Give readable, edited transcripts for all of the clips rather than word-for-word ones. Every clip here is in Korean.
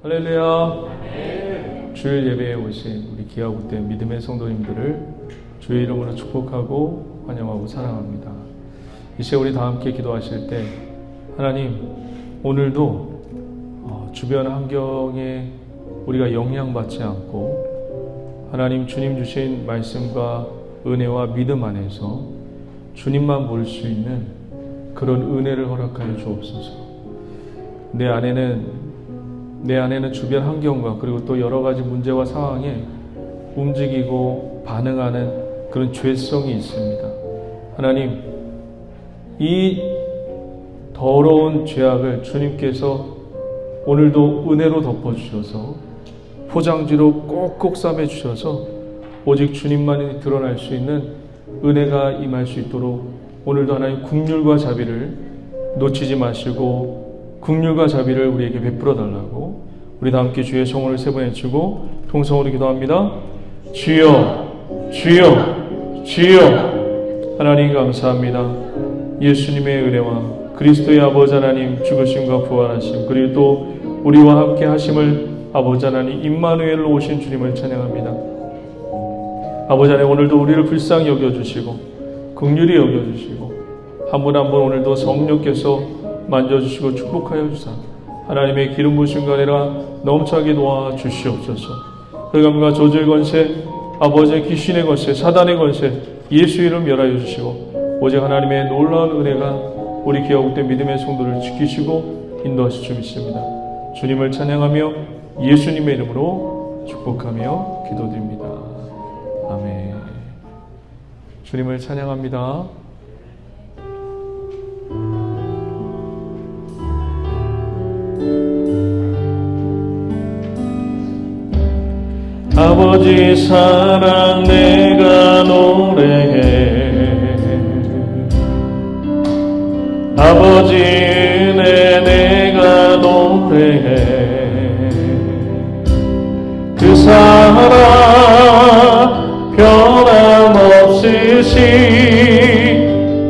할렐루야. 주일 예배에 오신 우리 기아국된 믿음의 성도님들을 주의 이름으로 축복하고 환영하고 사랑합니다. 이 시간 우리 다 함께 기도하실 때 하나님, 오늘도 주변 환경에 우리가 영향받지 않고 하나님 주님 주신 말씀과 은혜와 믿음 안에서 주님만 볼 수 있는 그런 은혜를 허락하여 주옵소서. 내 안에는 주변 환경과 그리고 또 여러 가지 문제와 상황에 움직이고 반응하는 그런 죄성이 있습니다. 하나님, 이 더러운 죄악을 주님께서 오늘도 은혜로 덮어주셔서 포장지로 꼭꼭 싸매주셔서 오직 주님만이 드러날 수 있는 은혜가 임할 수 있도록 오늘도 하나님 긍휼과 자비를 놓치지 마시고 긍휼과 자비를 우리에게 베풀어 달라고 우리 다 함께 주의 성원을 세 번 외치고 통성으로 기도합니다. 주여, 주여, 주여. 하나님 감사합니다. 예수님의 은혜와 그리스도의 아버지 하나님 죽으심과 부활하심 그리고 또 우리와 함께 하심을 아버지 하나님 임마누엘로 오신 주님을 찬양합니다. 아버지 하나님, 오늘도 우리를 불쌍히 여겨주시고 긍휼히 여겨주시고 한 분 한 분 오늘도 성령께서 만져주시고 축복하여 주사 하나님의 기름 부으심과 아니라 넘쳐나게 도와주시옵소서. 흑암과 저주의 권세, 아버지의 귀신의 권세, 사단의 권세 예수 이름 멸하여 주시고 오직 하나님의 놀라운 은혜가 우리 기아국된 믿음의 성도를 지키시고 인도하실 줄 믿습니다. 주님을 찬양하며 예수님의 이름으로 축복하며 기도드립니다. 아멘. 주님을 찬양합니다. 아버지 사랑 내가 노래해 아버지 은혜 내가 노래해 그 사랑 변함없으시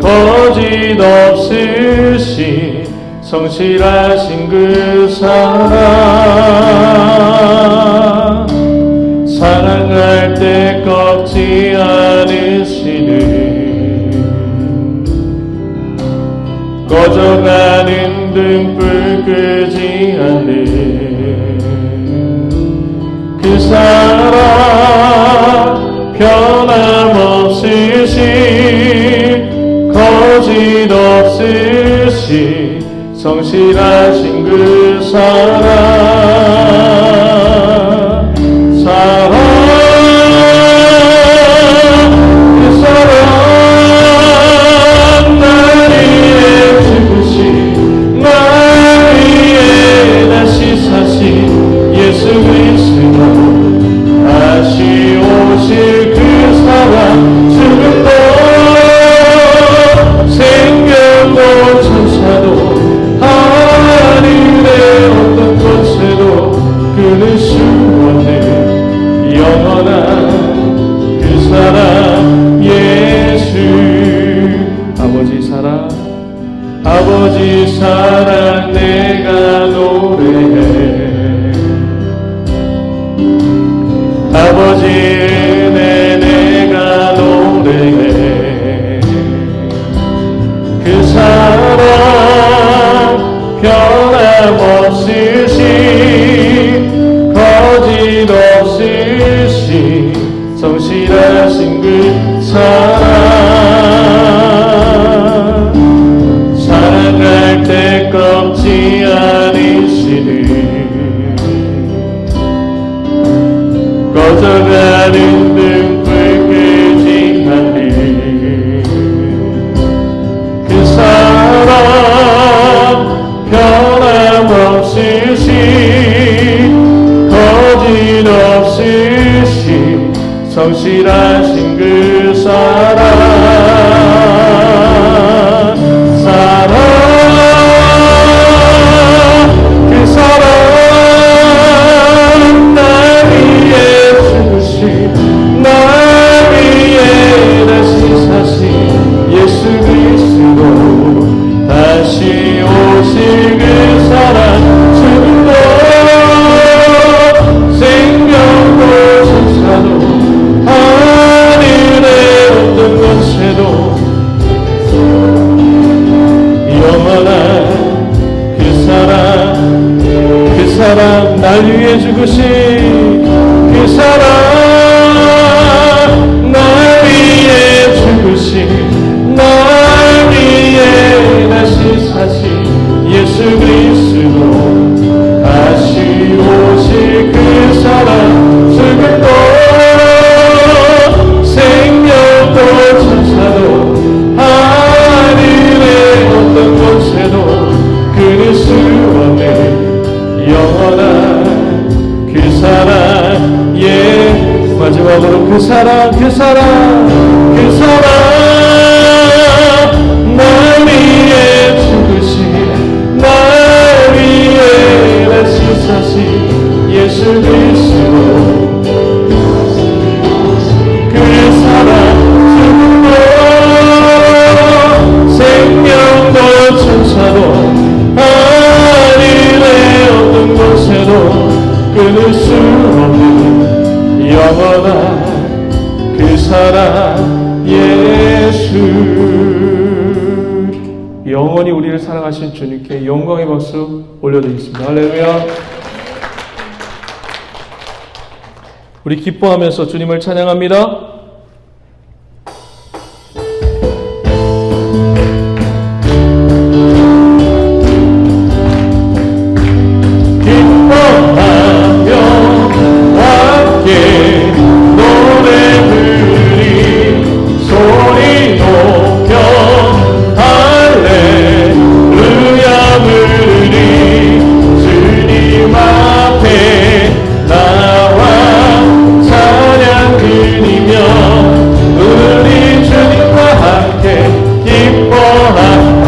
거짓 없으시 성실하신 그 사랑 사랑할 때 꺾지 않으시는 꺼져가는 등불 끄지 않는 그 사랑 변함없으시 거짓 없으시 성실하신 그 사랑 그 사랑 날 위해 죽으신 날 위해 다시 사신 예수 그리스도 다시 오실 그 사랑 죽음도 생명도 천사도 하늘의 어떤 곳에도 끊을 수 없는 영원한 그 사랑 예수 아버지 사랑 내가 노래해 아버지 은혜 내가 노래해 그 사랑 변함없으시 거짓 없으시 성실하신 그 사랑 사랑할 때 꺾지 않으시는 꺼져가는 등불 끄지 않는 그 사랑 변함없으시 거짓 없으시 성실하신 그 사랑 그 사랑 날 위해 죽으신 날 위해 다시 사신 예수 그리스도 다시 오실 그 사랑 죽음도 사랑, 날 위해 죽으신 그 사랑, 날 위해 죽으신, 날 위해 다시 사신 예수 그리스도, 다시 오실 그 사랑, 죽음도 생명도 천사도 하늘의 어떤 곳에도 끊을 수 없는 영원한 그 사랑, 예, 마지막으로 그 사랑, 그 사랑, 그 사랑, 날 위해 죽으신, 날 위해 다시 사신 예수 그리스도, 그 사랑, 죽음도 생명도 천사도 하늘의 어떤 곳에도 끊을 수 없는 영원한 그 사랑 예수. 영원히 우리를 사랑하신 주님께 영광의 박수 올려드리겠습니다. 할렐루야. 우리 기뻐하면서 주님을 찬양합니다.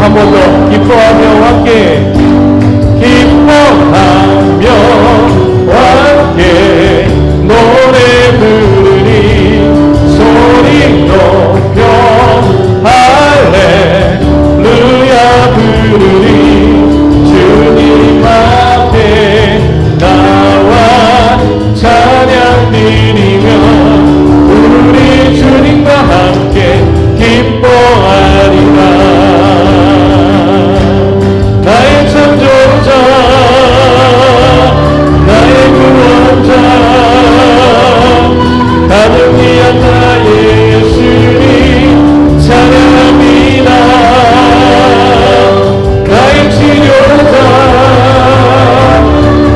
한 번 더 기뻐하며 함께, 기뻐하며 함께 노래 부르니 소리 높여 할렐루야 부르니 주님 앞에 나와 찬양 드리며 우리 주님과 함께 기뻐하리라. 나의 창조자, 나의 구원자, 가능이한 나의 예수님 찬양합니다. 나의 치료자,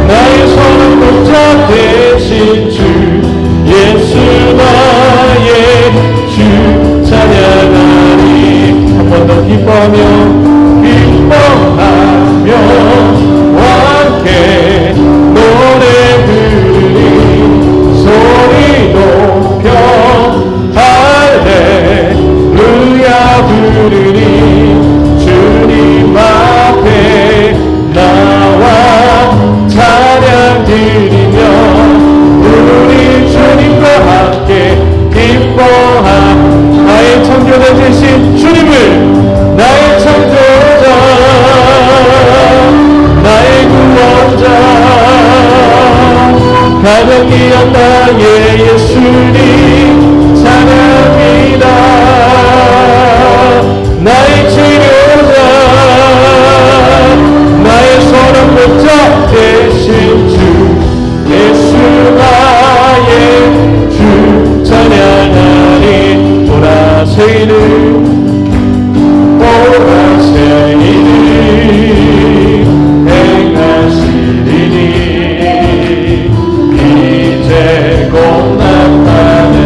나의 선한 목자 되신 주 예수 나의 주 찬양하리. 한 번 더 기뻐하며 함께 노래 부르니 소리 높여 할렐루야 부르니 주님 앞에 나와 찬양 드리며 우리 주님과 함께 기뻐함. 나의 창조자 되신 주님을, 나의 창조자, 나의 구원자, 가능이한 나의 예수님 찬양합니다. 나의 치료자, 나의 선한 목자 되신 주 예수 나의 주 찬양하리. 보라색이는 행하시리니 이제 곧 나타내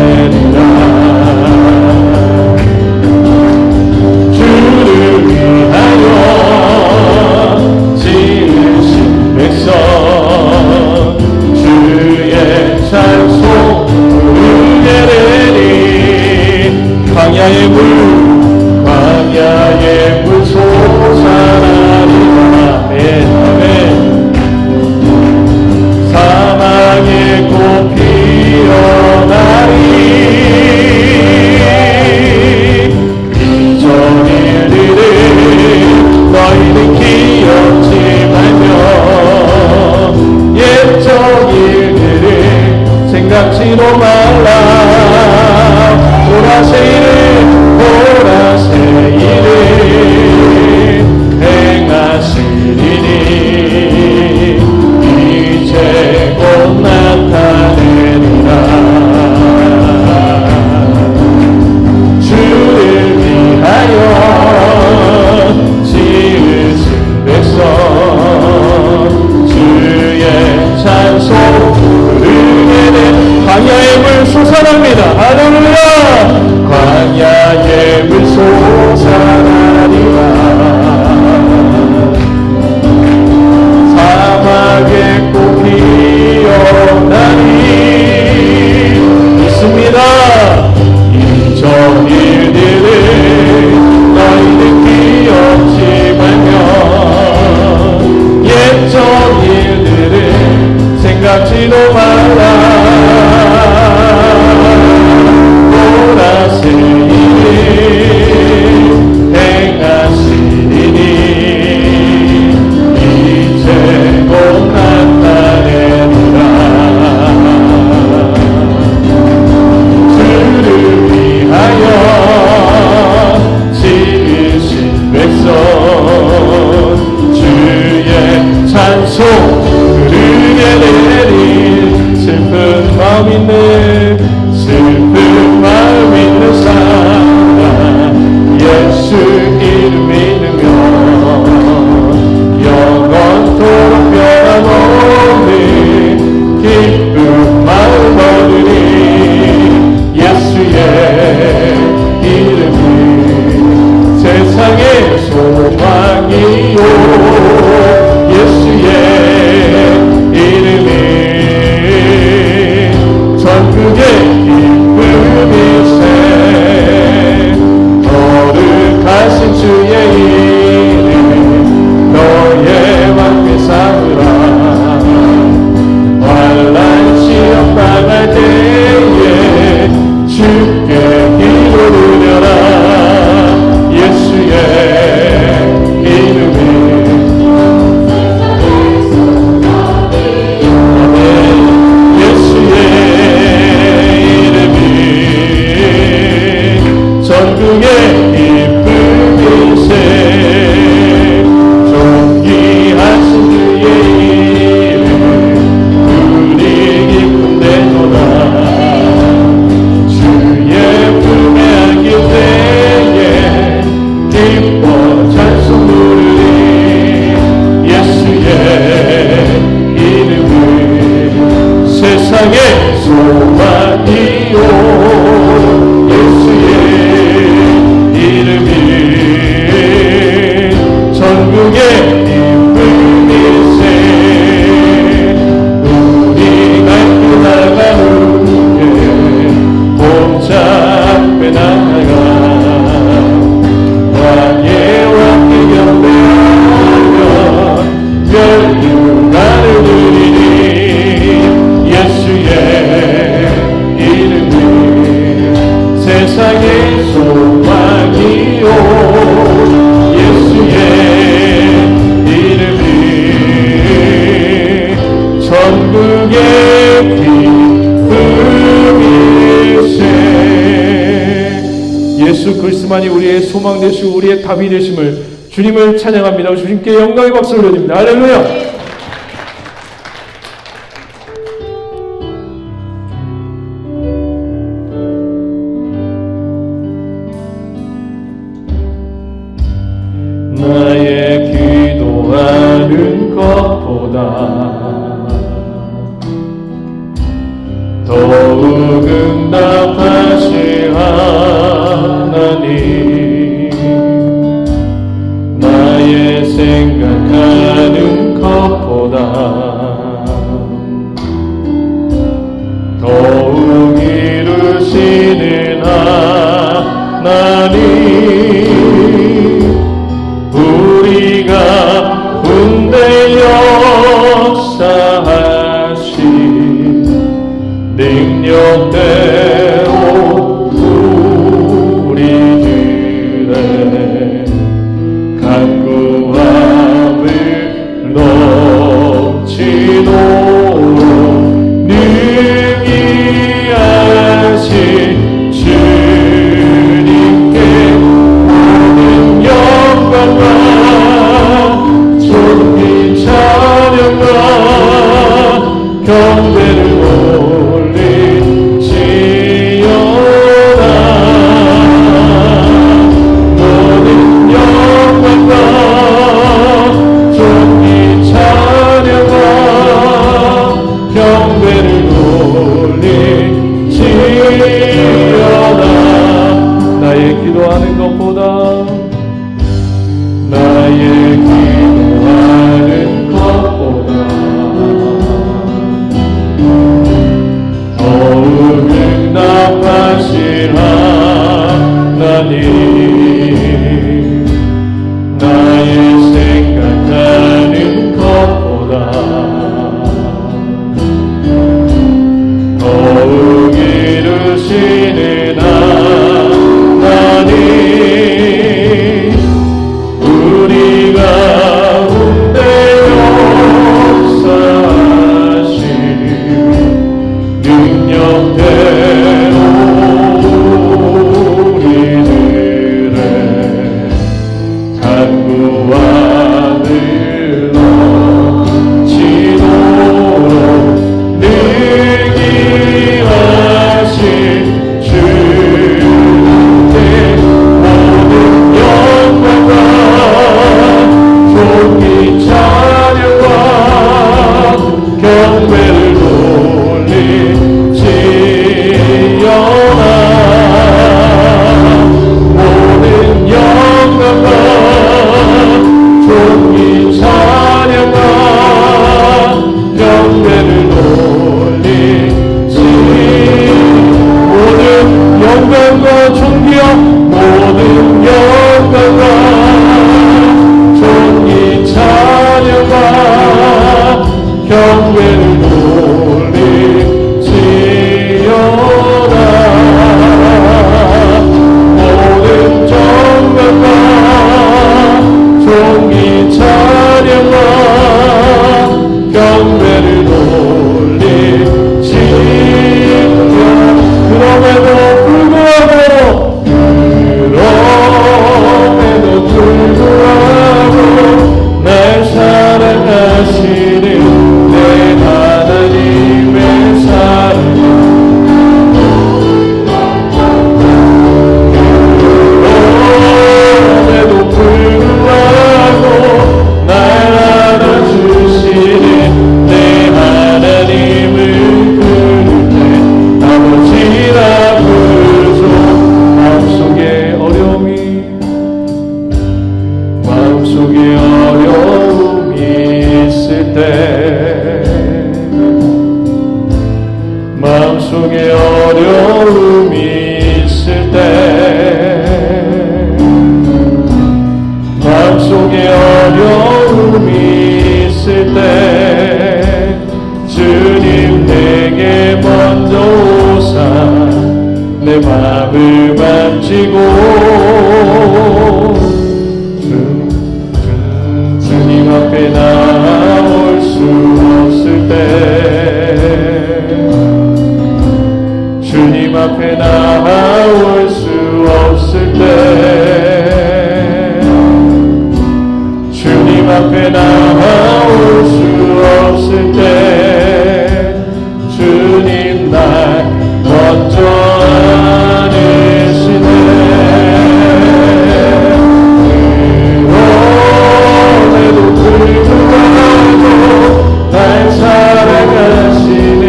마음 있는 슬픈 마음 있는 사람 예수 이름 믿으면 영원토록 변함없는 기쁜 마음 얻으니 예수의 이름이 세상의 소망이요 예수의 이름이 전국의 기쁨일세 거룩하신 주의 이름 너의 왕께 삼으라 환난 시험 당할 때에 주께 기도를 드려라 예수의 이름이 예수의 이름이 전국의 기쁨일세 존귀하신 주의 이름 우리 기쁨되도다 주의 품에 안길 때에 기뻐 찬송 부르리 예수의 이름은 세상의 소망이요 예수의 이름이 전국의 기쁨일세 우리가 나간 후에 복잡해 나가 왕의 왕께 경배하며 열두가를 드리니 예수의 이름이 세상의 소망이요 예수의 이름이 전국의 기쁨일세 예수 그리스도만이 우리의 소망 되시고 우리의 답이 되심을 주님을 찬양합니다. 주님께 영광의 박수를 올려드립니다. 할렐루야. 나의 기도하는 것보다 더욱 응답하시 하나님 나의 생각하는 것 무릎을 만지고 주님 앞에 나올 수 없을 때, 주님 앞에 나올 수 없을 때, 주님 앞에 나올 수 없을 때, 주님 날 먼저 안으시네. 그럼에도 불구하고 날 사랑하시는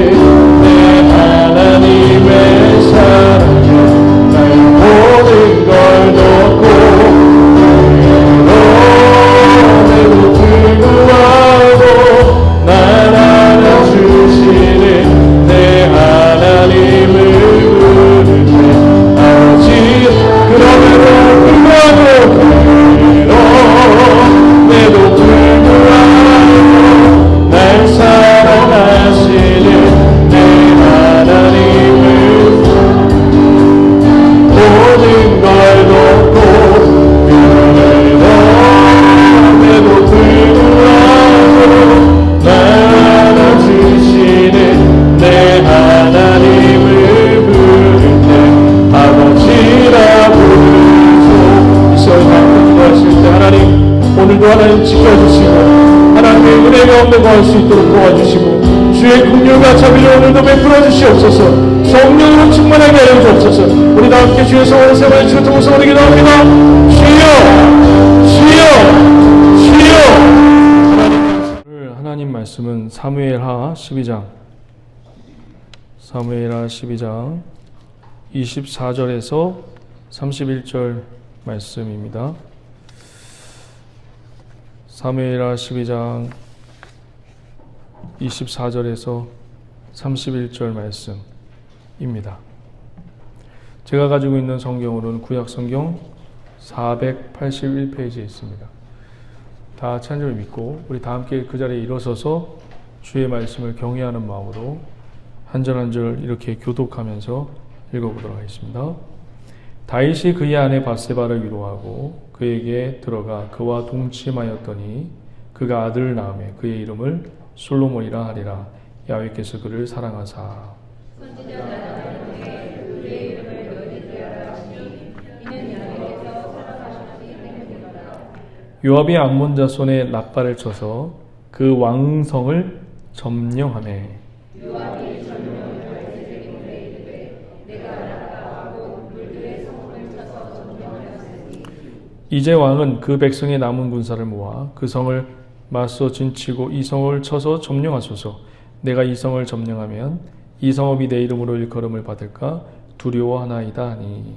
내 하나님의 사랑에 날 모든 걸 놓고, 그럼에도 불구하고 날 안아주시는 내 하나님을 부르네. 아버지, 그럼에도 불구하고 날 사랑하시는 내 하나님을 모든 걸 놓고, 그럼에도 불구하고 날 안아주시는 내 하나님을 부를 때 아버지라 부르소. 이 시간 함께 기도하실 때 하나님, 오늘도 하나님 지켜주시고 하나님의 은혜가 없는 거 할 수 있도록 도와주시고, 주의 긍휼과 자비를 오늘도 베풀어 주시옵소서. 성령으로 충만하게 하여 주옵소서. 우리 다 함께 주의 성원을 세번에 주를 통해서 우리 기도합니다. 주여, 주여, 주여. 하나님 말씀은 사무엘하 12장 24절에서 31절 말씀입니다. 사무엘하 12장 24절에서 31절 말씀입니다. 제가 가지고 있는 성경으로는 구약 성경 481페이지에 있습니다. 다 같이 한 절 믿고 우리 다 함께 그 자리에 일어서서 주의 말씀을 경외하는 마음으로 한 절 한 절 이렇게 교독하면서 읽어보도록 하겠습니다. 다윗이 그의 아내 밧세바를 위로하고 그에게 들어가 그와 동침하였더니 그가 아들을 낳으며 그의 이름을 솔로몬이라 하리라. 야훼께서 그를 사랑하사 요압이 암몬 자손의 랍바를 쳐서 그 왕성을 점령하매 이제 왕은 그 백성의 남은 군사를 모아 그 성을 맞서 진치고 이 성을 쳐서 점령하소서. 내가 이 성을 점령하면 이 성읍이 내 이름으로 일컬음을 받을까 두려워하나이다 하니.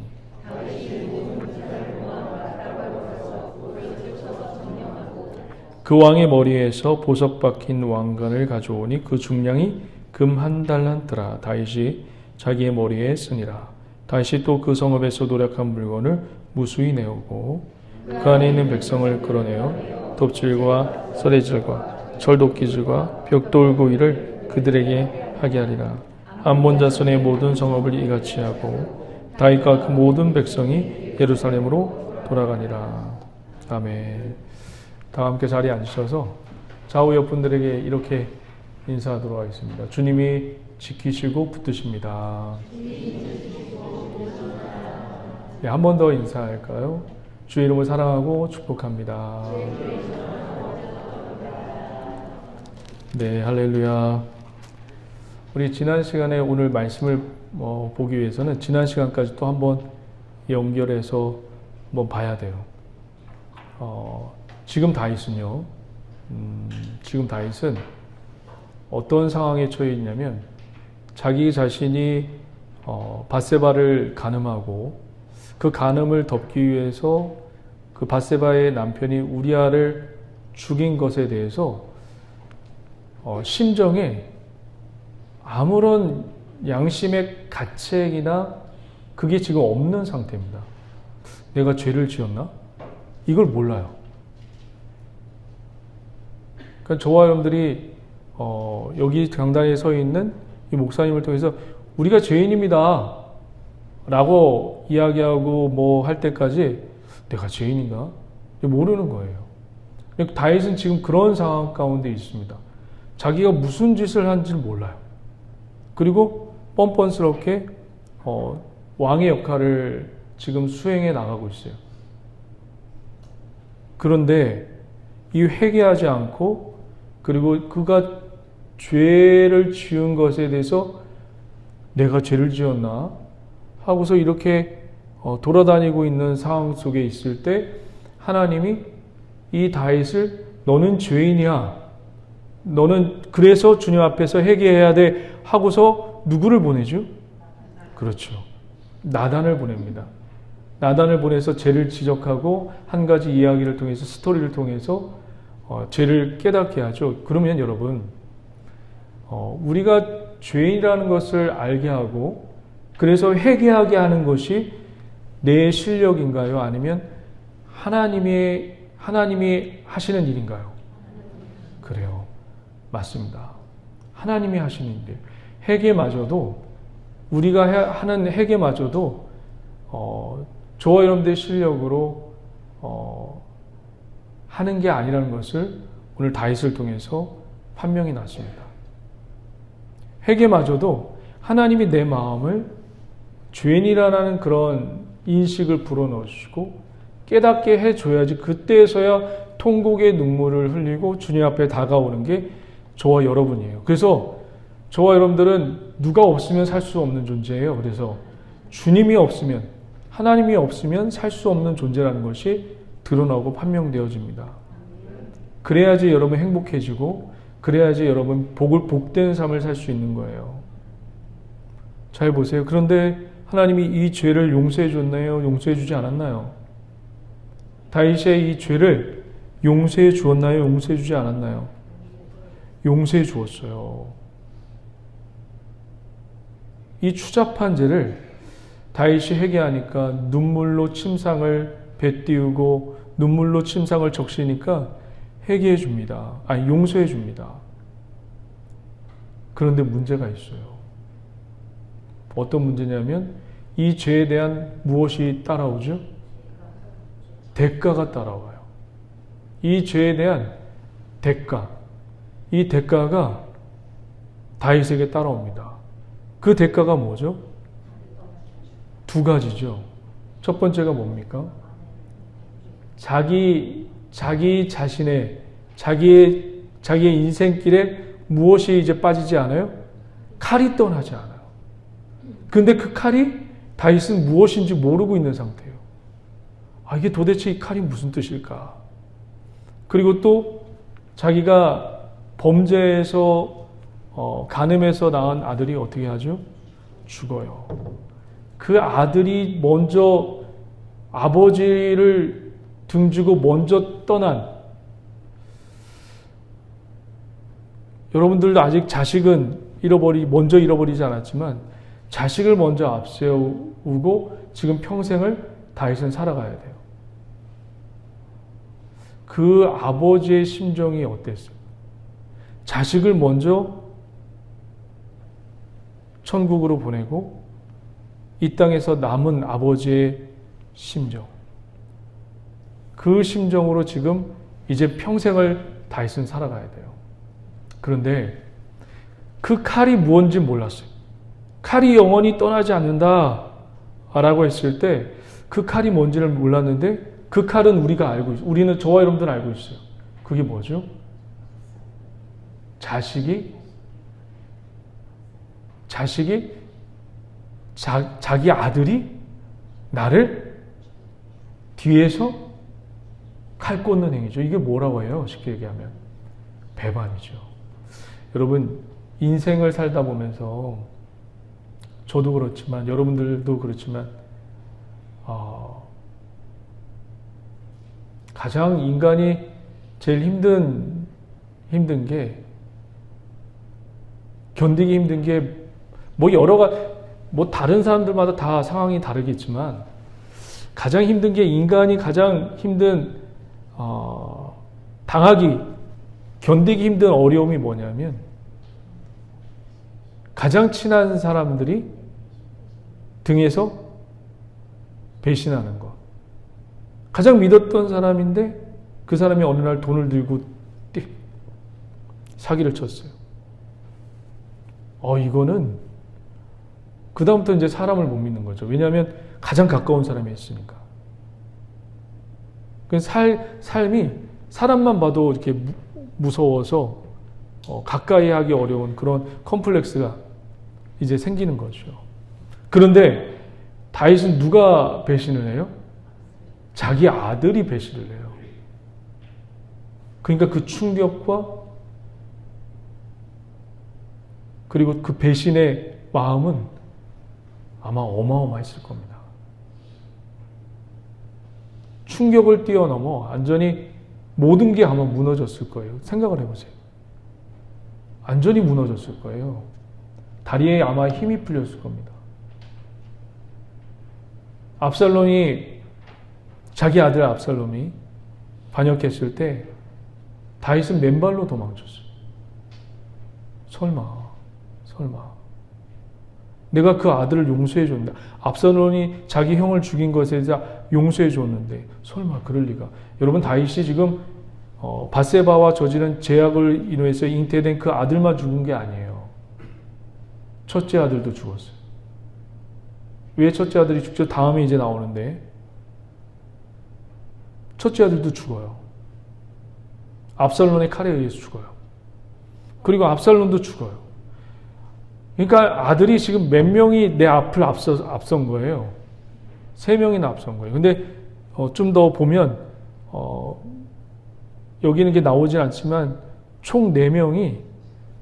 그 왕의 머리에서 보석 박힌 왕관을 가져오니 그 중량이 금 한 달란트라. 다윗이 자기의 머리에 쓰니라. 다윗이 또 그 성읍에서 노력한 물건을 무수히 내오고 그 안에 있는 백성을 끌어내어 톱질과 서레질과 철도끼질과 벽돌구이를 그들에게 하게 하리라. 암몬 자손의 모든 성읍을 이같이 하고 다윗과 그 모든 백성이 예루살렘으로 돌아가니라. 아멘. 다 함께 자리에 앉으셔서 좌우 옆 분들에게 이렇게 인사하도록 하겠습니다. 주님이 지키시고 붙드십니다. 네, 한 번 더 인사할까요? 주의 이름을 사랑하고 축복합니다. 네, 할렐루야. 우리 지난 시간에 오늘 말씀을 보기 위해서는 지난 시간까지 또 한번 연결해서 한번 봐야 돼요. 지금 다윗은요, 지금 다윗은 어떤 상황에 처해 있냐면 자기 자신이 밧세바를 간음하고 그 간음을 덮기 위해서 그 밧세바의 남편이 우리아를 죽인 것에 대해서 심정에 아무런 양심의 가책이나 그게 지금 없는 상태입니다. 내가 죄를 지었나? 이걸 몰라요. 그러니까 저와 여러분들이 여기 강단에 서 있는 이 목사님을 통해서 우리가 죄인입니다. 라고 이야기하고 뭐 할 때까지 내가 죄인인가? 모르는 거예요. 다윗은 지금 그런 상황 가운데 있습니다. 자기가 무슨 짓을 한지를 몰라요. 그리고 뻔뻔스럽게 왕의 역할을 지금 수행해 나가고 있어요. 그런데 이 회개하지 않고 그리고 그가 죄를 지은 것에 대해서 내가 죄를 지었나 하고서 이렇게 돌아다니고 있는 상황 속에 있을 때 하나님이 이 다윗을 너는 죄인이야. 너는 그래서 주님 앞에서 회개해야 돼 하고서 누구를 보내죠? 그렇죠. 나단을 보냅니다. 나단을 보내서 죄를 지적하고 한 가지 이야기를 통해서 스토리를 통해서 죄를 깨닫게 하죠. 그러면 여러분 우리가 죄인이라는 것을 알게 하고 그래서 회개하게 하는 것이 내 실력인가요? 아니면 하나님이 하시는 일인가요? 그래요. 맞습니다. 하나님이 하시는 일. 회개마저도 우리가 하는 회개마저도 저와 여러분들의 실력으로 하는 게 아니라는 것을 오늘 다윗을 통해서 판명이 났습니다. 회개마저도 하나님이 내 마음을 죄인이라는 그런 인식을 불어넣으시고 깨닫게 해줘야지 그때서야 통곡의 눈물을 흘리고 주님 앞에 다가오는 게 저와 여러분이에요. 그래서 저와 여러분들은 누가 없으면 살 수 없는 존재예요. 그래서 주님이 없으면 하나님이 없으면 살 수 없는 존재라는 것이 드러나고 판명되어집니다. 그래야지 여러분 행복해지고 그래야지 여러분 복된 삶을 살 수 있는 거예요. 잘 보세요. 그런데 하나님이 이 죄를 용서해 줬나요? 용서해 주지 않았나요? 다윗의 이 죄를 용서해 주었나요? 용서해 주지 않았나요? 용서해 주었어요. 이 추잡한 죄를 다윗이 회개하니까 눈물로 침상을 뱉띄우고 눈물로 침상을 적시니까 회개해 줍니다. 아니 용서해 줍니다. 그런데 문제가 있어요. 어떤 문제냐면 이 죄에 대한 무엇이 따라오죠? 대가가 따라와요. 이 죄에 대한 대가. 이 대가가 다윗에게 따라옵니다. 그 대가가 뭐죠? 두 가지죠. 첫 번째가 뭡니까? 자기 자신의 자기의 인생길에 무엇이 이제 빠지지 않아요? 칼이 떠나지 않아요. 근데 그 칼이 다윗은 무엇인지 모르고 있는 상태예요. 이게 도대체 이 칼이 무슨 뜻일까? 그리고 또 자기가 범죄에서 간음해서 낳은 아들이 어떻게 하죠? 죽어요. 그 아들이 먼저 아버지를 등지고 먼저 떠난, 여러분들도 아직 자식은 먼저 잃어버리지 않았지만 자식을 먼저 앞세우고 지금 평생을 다윗은 살아가야 돼요. 그 아버지의 심정이 어땠어요? 자식을 먼저 천국으로 보내고 이 땅에서 남은 아버지의 심정, 그 심정으로 지금 이제 평생을 다윗은 살아가야 돼요. 그런데 그 칼이 무엇인지 몰랐어요. 칼이 영원히 떠나지 않는다 라고 했을 때 그 칼이 뭔지를 몰랐는데 그 칼은 우리가 알고 있어요. 우리는 저와 여러분들은 알고 있어요. 그게 뭐죠? 자기 아들이 나를 뒤에서 칼 꽂는 행위죠. 이게 뭐라고 해요? 쉽게 얘기하면 배반이죠. 여러분 인생을 살다 보면서 저도 그렇지만 여러분들도 그렇지만 가장 인간이 제일 힘든 게 견디기 힘든 게 다른 사람들마다 다 상황이 다르겠지만 가장 힘든 게 인간이 가장 힘든 견디기 힘든 어려움이 뭐냐면 가장 친한 사람들이 등에서 배신하는 것. 가장 믿었던 사람인데 그 사람이 어느 날 돈을 들고 사기를 쳤어요. 이거는 그 다음부터 이제 사람을 못 믿는 거죠. 왜냐하면 가장 가까운 사람이 있으니까. 삶이 사람만 봐도 이렇게 무서워서 가까이 하기 어려운 그런 컴플렉스가 이제 생기는 거죠. 그런데 다윗은 누가 배신을 해요? 자기 아들이 배신을 해요. 그러니까 그 충격과 그리고 그 배신의 마음은 아마 어마어마했을 겁니다. 충격을 뛰어넘어 완전히 모든 게 아마 무너졌을 거예요. 생각을 해보세요. 완전히 무너졌을 거예요. 다리에 아마 힘이 풀렸을 겁니다. 자기 아들 압살롬이 반역했을 때 다윗은 맨발로 도망쳤어요. 설마 내가 그 아들을 용서해 줬는데, 압살롬이 자기 형을 죽인 것에 대해서 용서해 줬는데 설마 그럴 리가. 여러분, 다윗이 지금 밧세바와 저지른 죄악을 인해서 잉태된 그 아들만 죽은 게 아니에요. 첫째 아들도 죽었어요. 왜 첫째 아들이 죽죠? 다음에 이제 나오는데 첫째 아들도 죽어요. 압살롬의 칼에 의해서 죽어요. 그리고 압살롬도 죽어요. 그러니까 아들이 지금 몇 명이 내 앞을 앞선 거예요. 3명이나 앞선 거예요. 근데 좀 더 보면 여기는 이게 나오진 않지만 총 4명이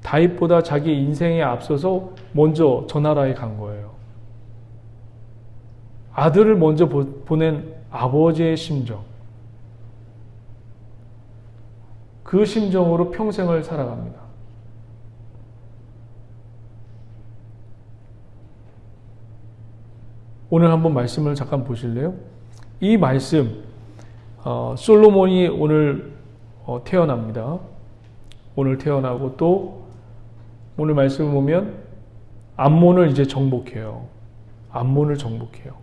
다윗보다 자기 인생에 앞서서 먼저 저 나라에 간 거예요. 아들을 먼저 보낸 아버지의 심정, 그 심정으로 평생을 살아갑니다. 오늘 한번 말씀을 잠깐 보실래요? 이 말씀, 솔로몬이 오늘 태어납니다. 오늘 태어나고 또 오늘 말씀을 보면 암몬을 이제 정복해요. 암몬을 정복해요.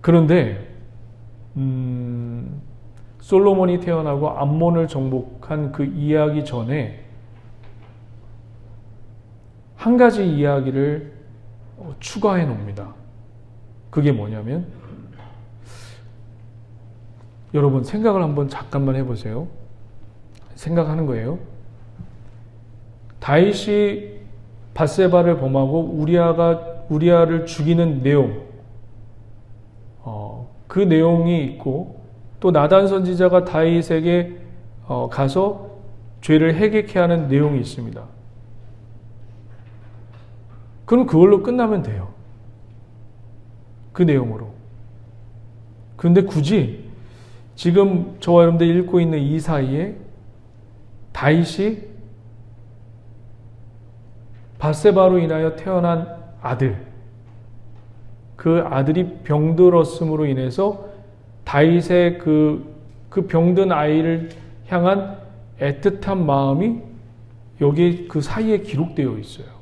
그런데 솔로몬이 태어나고 암몬을 정복한 그 이야기 전에 한 가지 이야기를 추가해 놓습니다. 그게 뭐냐면, 여러분 생각을 한번 잠깐만 해보세요. 생각하는 거예요. 다윗이 밧세바를 범하고 우리아를 죽이는 내용, 그 내용이 있고, 또 나단 선지자가 다윗에게 가서 죄를 해결케 하는 내용이 있습니다. 그럼 그걸로 끝나면 돼요. 그 내용으로. 그런데 굳이 지금 저와 여러분들이 읽고 있는 이 사이에 다윗이 밧세바로 인하여 태어난 아들, 그 아들이 병들었음으로 인해서 다윗의 그 병든 아이를 향한 애틋한 마음이 여기 그 사이에 기록되어 있어요.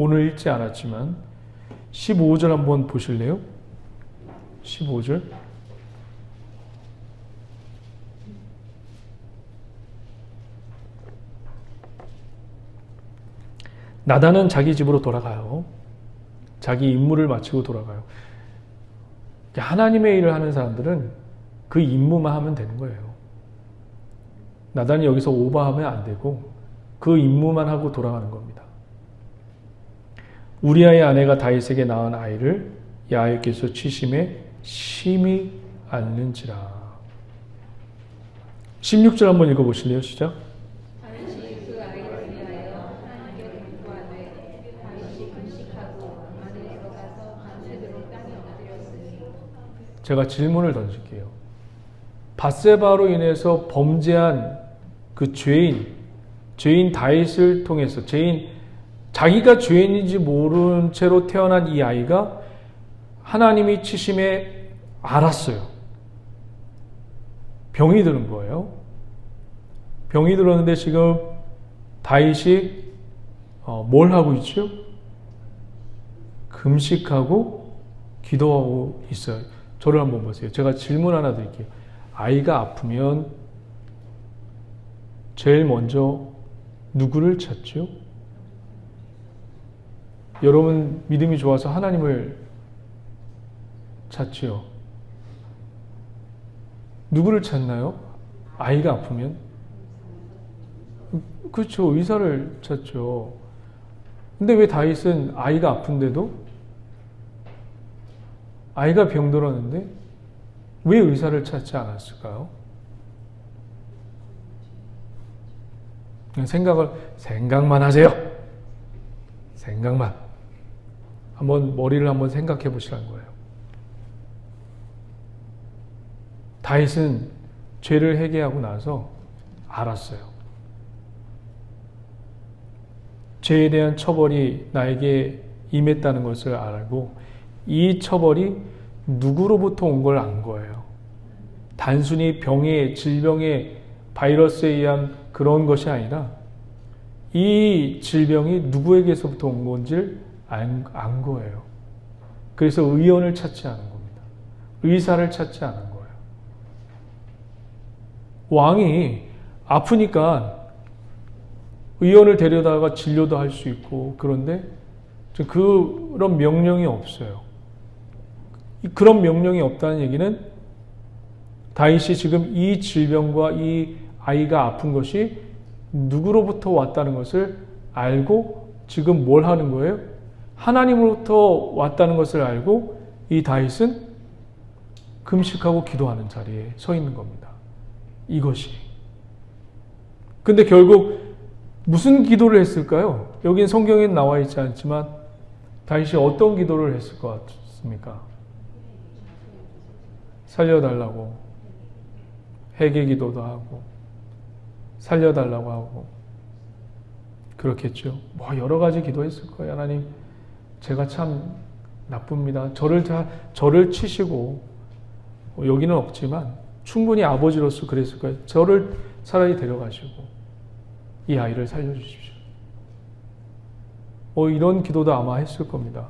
오늘 읽지 않았지만 15절 한번 보실래요? 15절. 나단은 자기 집으로 돌아가요. 자기 임무를 마치고 돌아가요. 하나님의 일을 하는 사람들은 그 임무만 하면 되는 거예요. 나단이 여기서 오버하면 안 되고 그 임무만 하고 돌아가는 겁니다. 우리아의 아내가 다윗에게 낳은 아이를 여호와께서 치심에 심히 앓는지라. 16절 한번 읽어보실래요? 시작. 다윗이 그 아이를 위하여 하나님께 간구하되 다윗이 금식하고 안에 들어가서 밤새도록 땅에 엎드렸으니. 제가 질문을 던질게요. 밧세바로 인해서 범죄한 그 죄인 다윗을 통해서 자기가 죄인인지 모르는 채로 태어난 이 아이가 하나님이 치심에 알았어요. 병이 드는 거예요. 병이 들었는데 지금 다윗이 뭘 하고 있죠? 금식하고 기도하고 있어요. 저를 한번 보세요. 제가 질문 하나 드릴게요. 아이가 아프면 제일 먼저 누구를 찾죠? 여러분 믿음이 좋아서 하나님을 찾지요. 누구를 찾나요? 아이가 아프면? 그렇죠. 의사를 찾죠. 근데 왜 다윗은 아이가 아픈데도 아이가 병들었는데 왜 의사를 찾지 않았을까요? 그냥 생각만 하세요. 생각만. 한번 머리를 한번 생각해 보시라는 거예요. 다윗은 죄를 회개하고 나서 알았어요. 죄에 대한 처벌이 나에게 임했다는 것을 알고 이 처벌이 누구로부터 온 걸 안 거예요. 단순히 질병의 바이러스에 의한 그런 것이 아니라 이 질병이 누구에게서부터 온 건지를 안 거예요. 그래서 의원을 찾지 않은 겁니다. 의사를 찾지 않은 거예요. 왕이 아프니까 의원을 데려다가 진료도 할 수 있고 그런데 그런 명령이 없어요. 그런 명령이 없다는 얘기는 다윗이 지금 이 질병과 이 아이가 아픈 것이 누구로부터 왔다는 것을 알고 지금 뭘 하는 거예요? 하나님으로부터 왔다는 것을 알고 이 다윗은 금식하고 기도하는 자리에 서 있는 겁니다. 이것이. 근데 결국 무슨 기도를 했을까요? 여긴 성경에 나와 있지 않지만 다윗이 어떤 기도를 했을 것 같습니까? 살려달라고 회개 기도도 하고 살려달라고 하고 그렇겠죠. 뭐 여러 가지 기도했을 거예요. 하나님, 제가 참 나쁩니다. 저를 치시고 여기는 없지만 충분히 아버지로서 그랬을 거예요. 저를 차라리 데려가시고 이 아이를 살려주십시오. 이런 기도도 아마 했을 겁니다.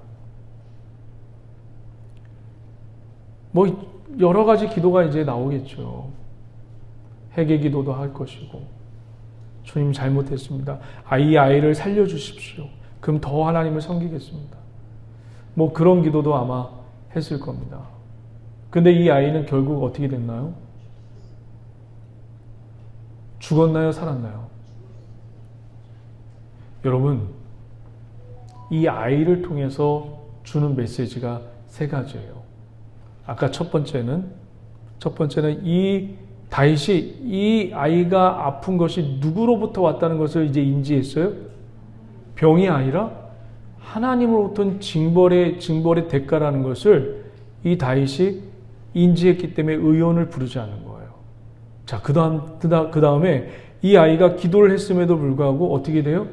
여러 가지 기도가 이제 나오겠죠. 회개 기도도 할 것이고, 주님 잘못했습니다. 이 아이를 살려주십시오. 그럼 더 하나님을 섬기겠습니다. 그런 기도도 아마 했을 겁니다. 근데 이 아이는 결국 어떻게 됐나요? 죽었나요? 살았나요? 여러분, 이 아이를 통해서 주는 메시지가 세 가지예요. 아까 첫 번째는 이 다윗이 이 아이가 아픈 것이 누구로부터 왔다는 것을 이제 인지했어요. 병이 아니라 하나님으로부터 징벌의 대가라는 것을 이 다윗이 인지했기 때문에 의원을 부르지 않는 거예요. 자, 그 다음에 이 아이가 기도를 했음에도 불구하고 어떻게 돼요?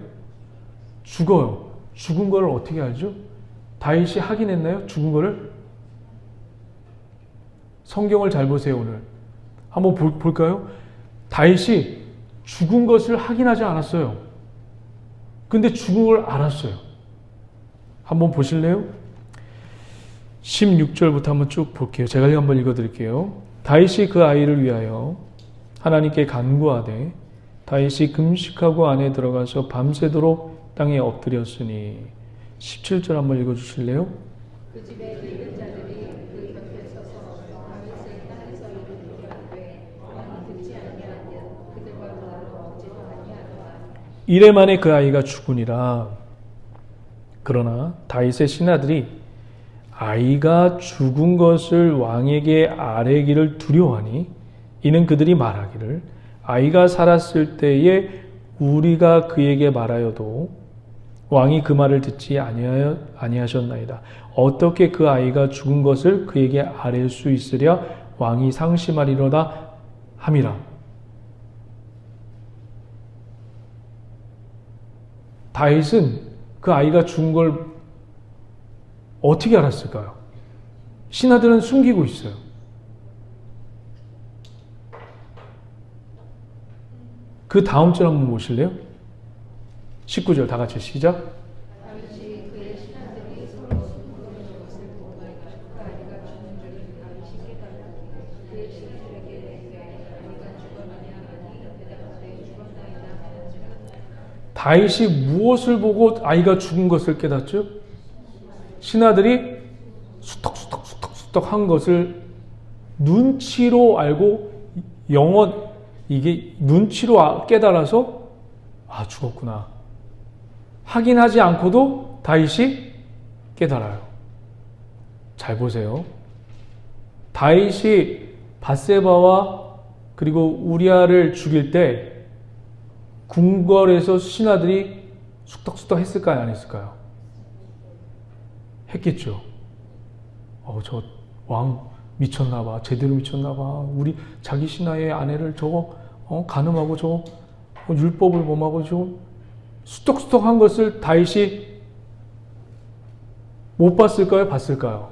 죽어요. 죽은 거를 어떻게 알죠? 다윗이 확인했나요? 죽은 거를? 성경을 잘 보세요, 오늘. 한번 볼까요? 다윗이 죽은 것을 확인하지 않았어요. 근데 죽은 걸 알았어요. 한번 보실래요? 16절부터 한번 쭉 볼게요. 제가 한번 읽어드릴게요. 다윗이 그 아이를 위하여 하나님께 간구하되 다윗이 금식하고 안에 들어가서 밤새도록 땅에 엎드렸으니 17절 한번 읽어주실래요? 그 집에 있는 자들이 그 곁에 서서 다윗을 땅에서 이르되 왕이 듣지 아니하며 그들과 더불어 먹지도 아니하더라. 이래 만에 그 아이가 죽으니라. 그러나 다윗의 신하들이 아이가 죽은 것을 왕에게 아뢰기를 두려워하니 이는 그들이 말하기를 아이가 살았을 때에 우리가 그에게 말하여도 왕이 그 말을 듣지 아니하셨나이다. 어떻게 그 아이가 죽은 것을 그에게 아뢰 수 있으랴 왕이 상심하리로다 함이라. 다윗은 그 아이가 죽은 걸 어떻게 알았을까요? 신하들은 숨기고 있어요. 그 다음 절 한번 보실래요? 19절 다 같이 시작. 다윗이 그의 신하들이 서로 숨기는 것을 보고 다윗이 무엇을 보고 아이가 죽은 것을 깨닫죠? 신하들이 수덕수덕 한 것을 눈치로 알고 이게 눈치로 깨달아서 죽었구나. 확인하지 않고도 다윗이 깨달아요. 잘 보세요. 다윗이 밧세바와 그리고 우리아를 죽일 때 궁궐에서 신하들이 숙덕숙덕 했을까요? 안 했을까요? 했겠죠. 저 왕 미쳤나봐. 제대로 미쳤나봐. 우리 자기 신하의 아내를 저거 간음하고 저거 율법을 범하고 저거 수덕수덕한 것을 다윗이 못 봤을까요? 봤을까요?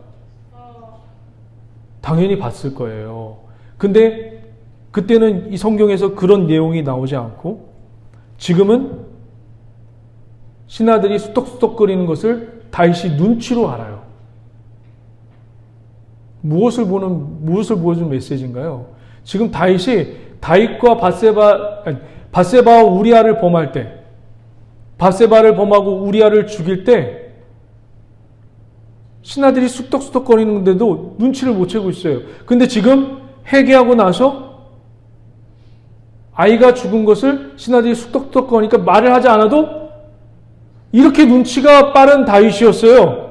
당연히 봤을 거예요. 근데 그때는 이 성경에서 그런 내용이 나오지 않고 지금은 신하들이 수덕수덕거리는 것을 다윗이 눈치로 알아요. 무엇을 보여준 메시지인가요? 지금 다윗이 다윗과 밧세바와 우리아를 범할 때, 밧세바를 범하고 우리아를 죽일 때 신하들이 쑥덕쑥덕거리는데도 눈치를 못 채고 있어요. 근데 지금 회개하고 나서 아이가 죽은 것을 신하들이 쑥덕쑥덕거리니까 말을 하지 않아도 이렇게 눈치가 빠른 다윗이었어요.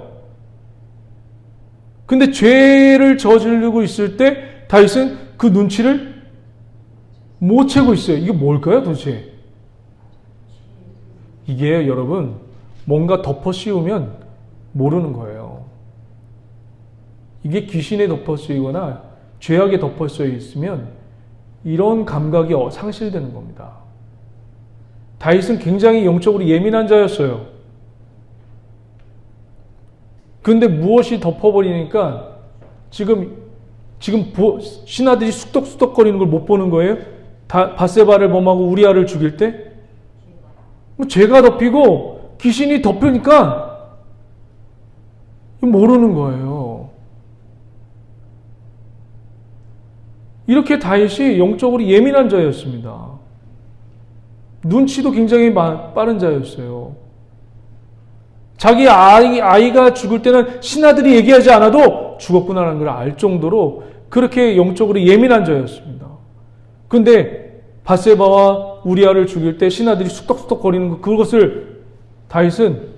근데 죄를 저지르고 있을 때 다윗은 그 눈치를 못 채고 있어요. 이게 뭘까요, 도대체? 이게 여러분 뭔가 덮어 씌우면 모르는 거예요. 이게 귀신에 덮어 씌우거나 죄악에 덮어 씌워 있으면 이런 감각이 상실되는 겁니다. 다윗은 굉장히 영적으로 예민한 자였어요. 그런데 무엇이 덮어버리니까 지금 신하들이 쑥덕쑥덕거리는 걸 못 보는 거예요. 밧세바를 범하고 우리아를 죽일 때 죄가 덮이고 귀신이 덮으니까 모르는 거예요. 이렇게 다윗이 영적으로 예민한 자였습니다. 눈치도 굉장히 빠른 자였어요. 자기 아이가 죽을 때는 신하들이 얘기하지 않아도 죽었구나라는 걸 알 정도로 그렇게 영적으로 예민한 자였습니다. 그런데 밧세바와 우리아를 죽일 때 신하들이 쑥덕쑥덕거리는 그것을 다윗은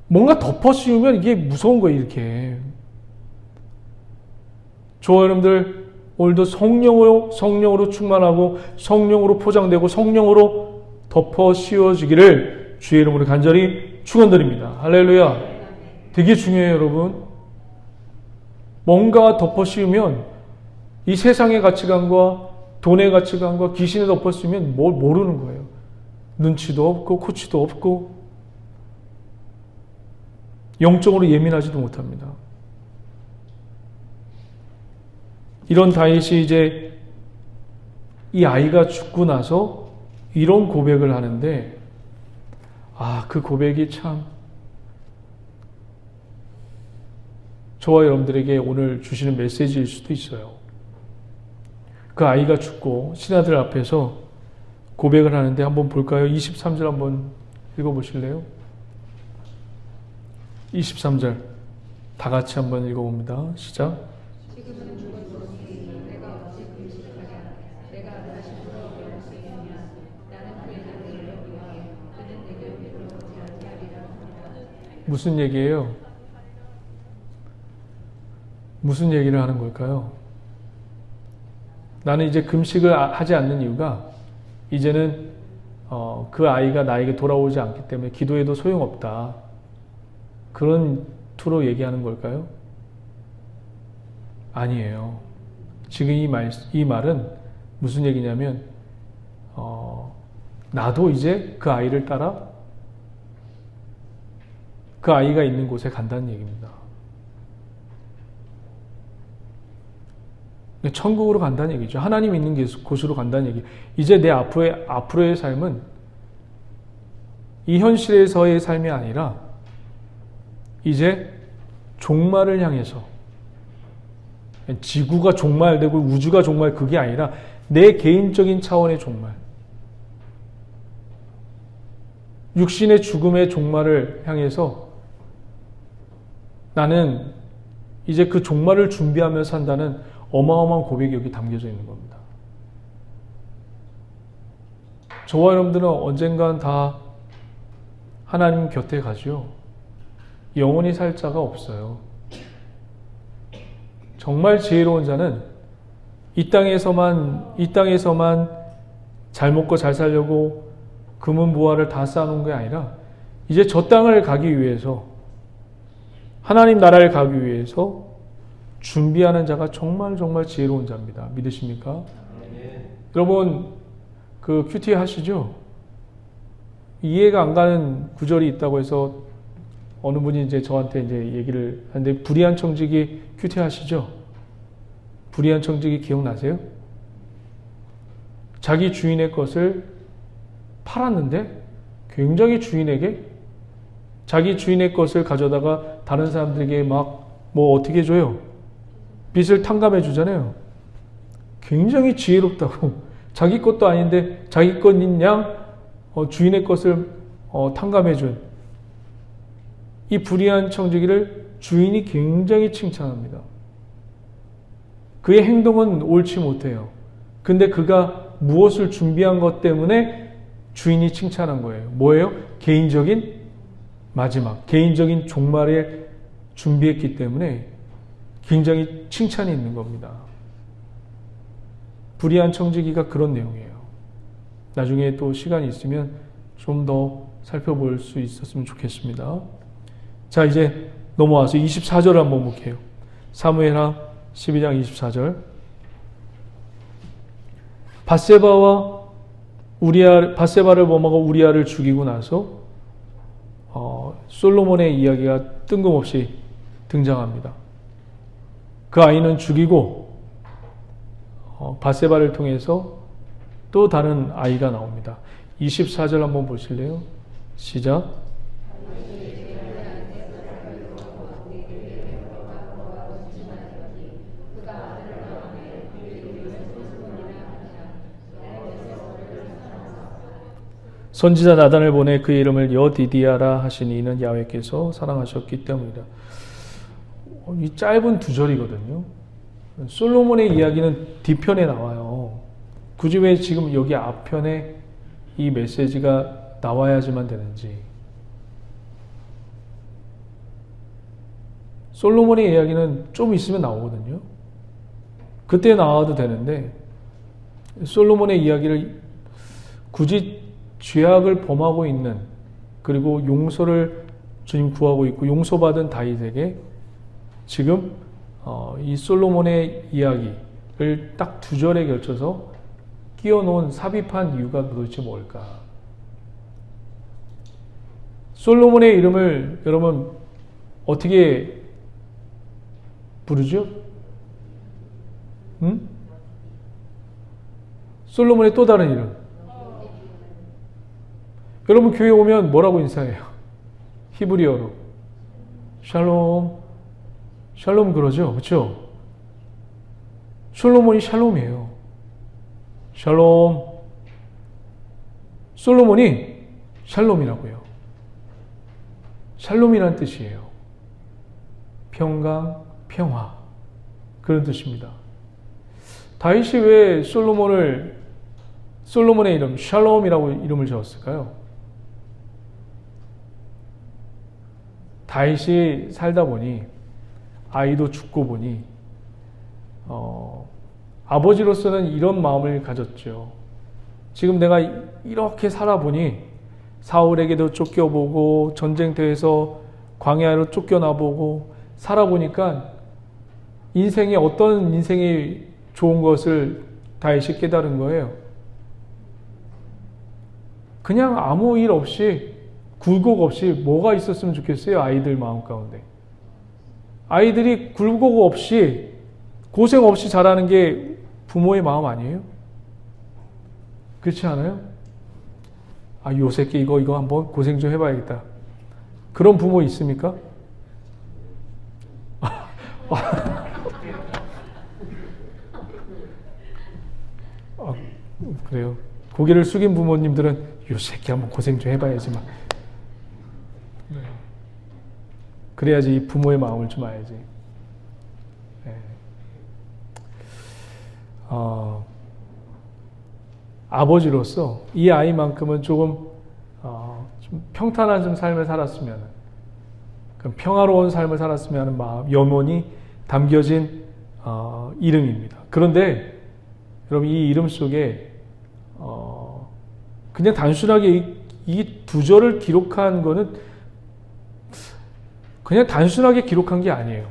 뭔가 덮어 씌우면 이게 무서운 거예요. 이렇게. 저와 여러분들 오늘도 성령으로 충만하고 성령으로 포장되고 성령으로 덮어 씌워지기를 주의 이름으로 간절히 축원드립니다. 할렐루야. 되게 중요해요, 여러분. 뭔가 덮어 씌우면 이 세상의 가치관과 돈의 가치관과 귀신에 덮어 씌우면 뭘 모르는 거예요. 눈치도 없고 코치도 없고 영적으로 예민하지도 못합니다. 이런 다윗이 이제 이 아이가 죽고 나서 이런 고백을 하는데 그 고백이 참 저와 여러분들에게 오늘 주시는 메시지일 수도 있어요. 그 아이가 죽고 신하들 앞에서 고백을 하는데 한번 볼까요? 23절 한번 읽어보실래요? 23절 다 같이 한번 읽어봅니다. 시작. 지금은 죽었으니 내가 어찌 금식하랴. 내가 다시 돌아오려 수 있으면 나는 그의 남을 위하여 그는 내게 돌아오지 아니하리라 합니다. 무슨 얘기예요? 무슨 얘기를 하는 걸까요? 나는 이제 금식을 하지 않는 이유가 이제는 그 아이가 나에게 돌아오지 않기 때문에 기도해도 소용없다. 그런 투로 얘기하는 걸까요? 아니에요. 지금 이 말은 무슨 얘기냐면 나도 이제 그 아이를 따라 그 아이가 있는 곳에 간다는 얘기입니다. 천국으로 간다는 얘기죠. 하나님 있는 곳으로 간다는 얘기. 이제 내 앞으로의 삶은 이 현실에서의 삶이 아니라 이제 종말을 향해서 지구가 종말되고 우주가 종말 그게 아니라 내 개인적인 차원의 종말. 육신의 죽음의 종말을 향해서 나는 이제 그 종말을 준비하며 산다는 어마어마한 고백이 여기 담겨져 있는 겁니다. 저와 여러분들은 언젠간 다 하나님 곁에 가죠. 영원히 살 자가 없어요. 정말 지혜로운 자는 이 땅에서만 잘 먹고 잘 살려고 금은 부화를 다 쌓아놓은 게 아니라 이제 저 땅을 가기 위해서 하나님 나라를 가기 위해서 준비하는 자가 정말 지혜로운 자입니다. 믿으십니까? 여러분 그 큐티 하시죠? 이해가 안 가는 구절이 있다고 해서 어느 분이 이제 저한테 이제 얘기를 하는데 불의한 청지기 큐티 하시죠? 불의한 청지기 기억나세요? 자기 주인의 것을 팔았는데 굉장히 주인에게 자기 주인의 것을 가져다가 다른 사람들에게 막 뭐 어떻게 줘요? 빚을 탕감해 주잖아요. 굉장히 지혜롭다고 자기 것도 아닌데 자기 것인 양 주인의 것을 탕감해 준 이 불의한 청지기를 주인이 굉장히 칭찬합니다. 그의 행동은 옳지 못해요. 근데 그가 무엇을 준비한 것 때문에 주인이 칭찬한 거예요. 뭐예요? 개인적인 마지막, 개인적인 종말에 준비했기 때문에 굉장히 칭찬이 있는 겁니다. 불의한 청지기가 그런 내용이에요. 나중에 또 시간이 있으면 좀 더 살펴볼 수 있었으면 좋겠습니다. 자, 이제 넘어와서 24절 한번 볼게요. 사무엘하 12장 24절. 바세바를 범하고 우리아를 죽이고 나서 솔로몬의 이야기가 뜬금없이 등장합니다. 그 아이는 죽이고 바세바를 통해서 또 다른 아이가 나옵니다. 24절 한번 보실래요? 시작. 선지자 나단을 보내 그의 이름을 여디디아라 하시니 이는 야훼께서 사랑하셨기 때문이다. 이 짧은 두 절이거든요. 솔로몬의 이야기는 뒤편에 나와요. 굳이 왜 지금 여기 앞편에 이 메시지가 나와야지만 되는지. 솔로몬의 이야기는 좀 있으면 나오거든요. 그때 나와도 되는데 솔로몬의 이야기를 굳이 죄악을 범하고 있는, 그리고 용서를 주님 구하고 있고 용서받은 다윗에게 지금 이 솔로몬의 이야기를 딱 두 절에 걸쳐서 끼워놓은 삽입한 이유가 도대체 뭘까? 솔로몬의 이름을 여러분 어떻게 부르죠? 응? 솔로몬의 또 다른 이름. 여러분 교회 오면 뭐라고 인사해요? 히브리어로 샬롬, 샬롬 그러죠, 그렇죠? 솔로몬이 샬롬이에요. 샬롬. 솔로몬이 샬롬이라고요. 샬롬이란 뜻이에요. 평강, 평화, 그런 뜻입니다. 다윗이 왜 솔로몬의 이름 샬롬이라고 이름을 지었을까요? 다윗이 살다 보니 아이도 죽고 보니 아버지로서는 이런 마음을 가졌죠. 지금 내가 이렇게 살아보니 사울에게도 쫓겨보고 전쟁터에서 광야로 쫓겨나보고 살아보니까 인생에 어떤 인생이 좋은 것을 다윗이 깨달은 거예요. 그냥 아무 일 없이 굴곡 없이 뭐가 있었으면 좋겠어요? 아이들 마음 가운데. 아이들이 굴곡 없이 고생 없이 자라는 게 부모의 마음 아니에요? 그렇지 않아요? 아, 요 새끼 이거 한번 고생 좀 해봐야겠다. 그런 부모 있습니까? 그래요? 고개를 숙인 부모님들은 요 새끼 한번 고생 좀 해봐야지 막. 네. 그래야지 이 부모의 마음을 좀 알지. 네. 아버지로서 이 아이만큼은 조금 좀 평탄한 좀 삶을 살았으면, 평화로운 삶을 살았으면 하는 마음, 염원이 담겨진 이름입니다. 그런데 여러분, 이 이름 속에 그냥 단순하게 이 두 절을 기록한 거는 그냥 단순하게 기록한 게 아니에요.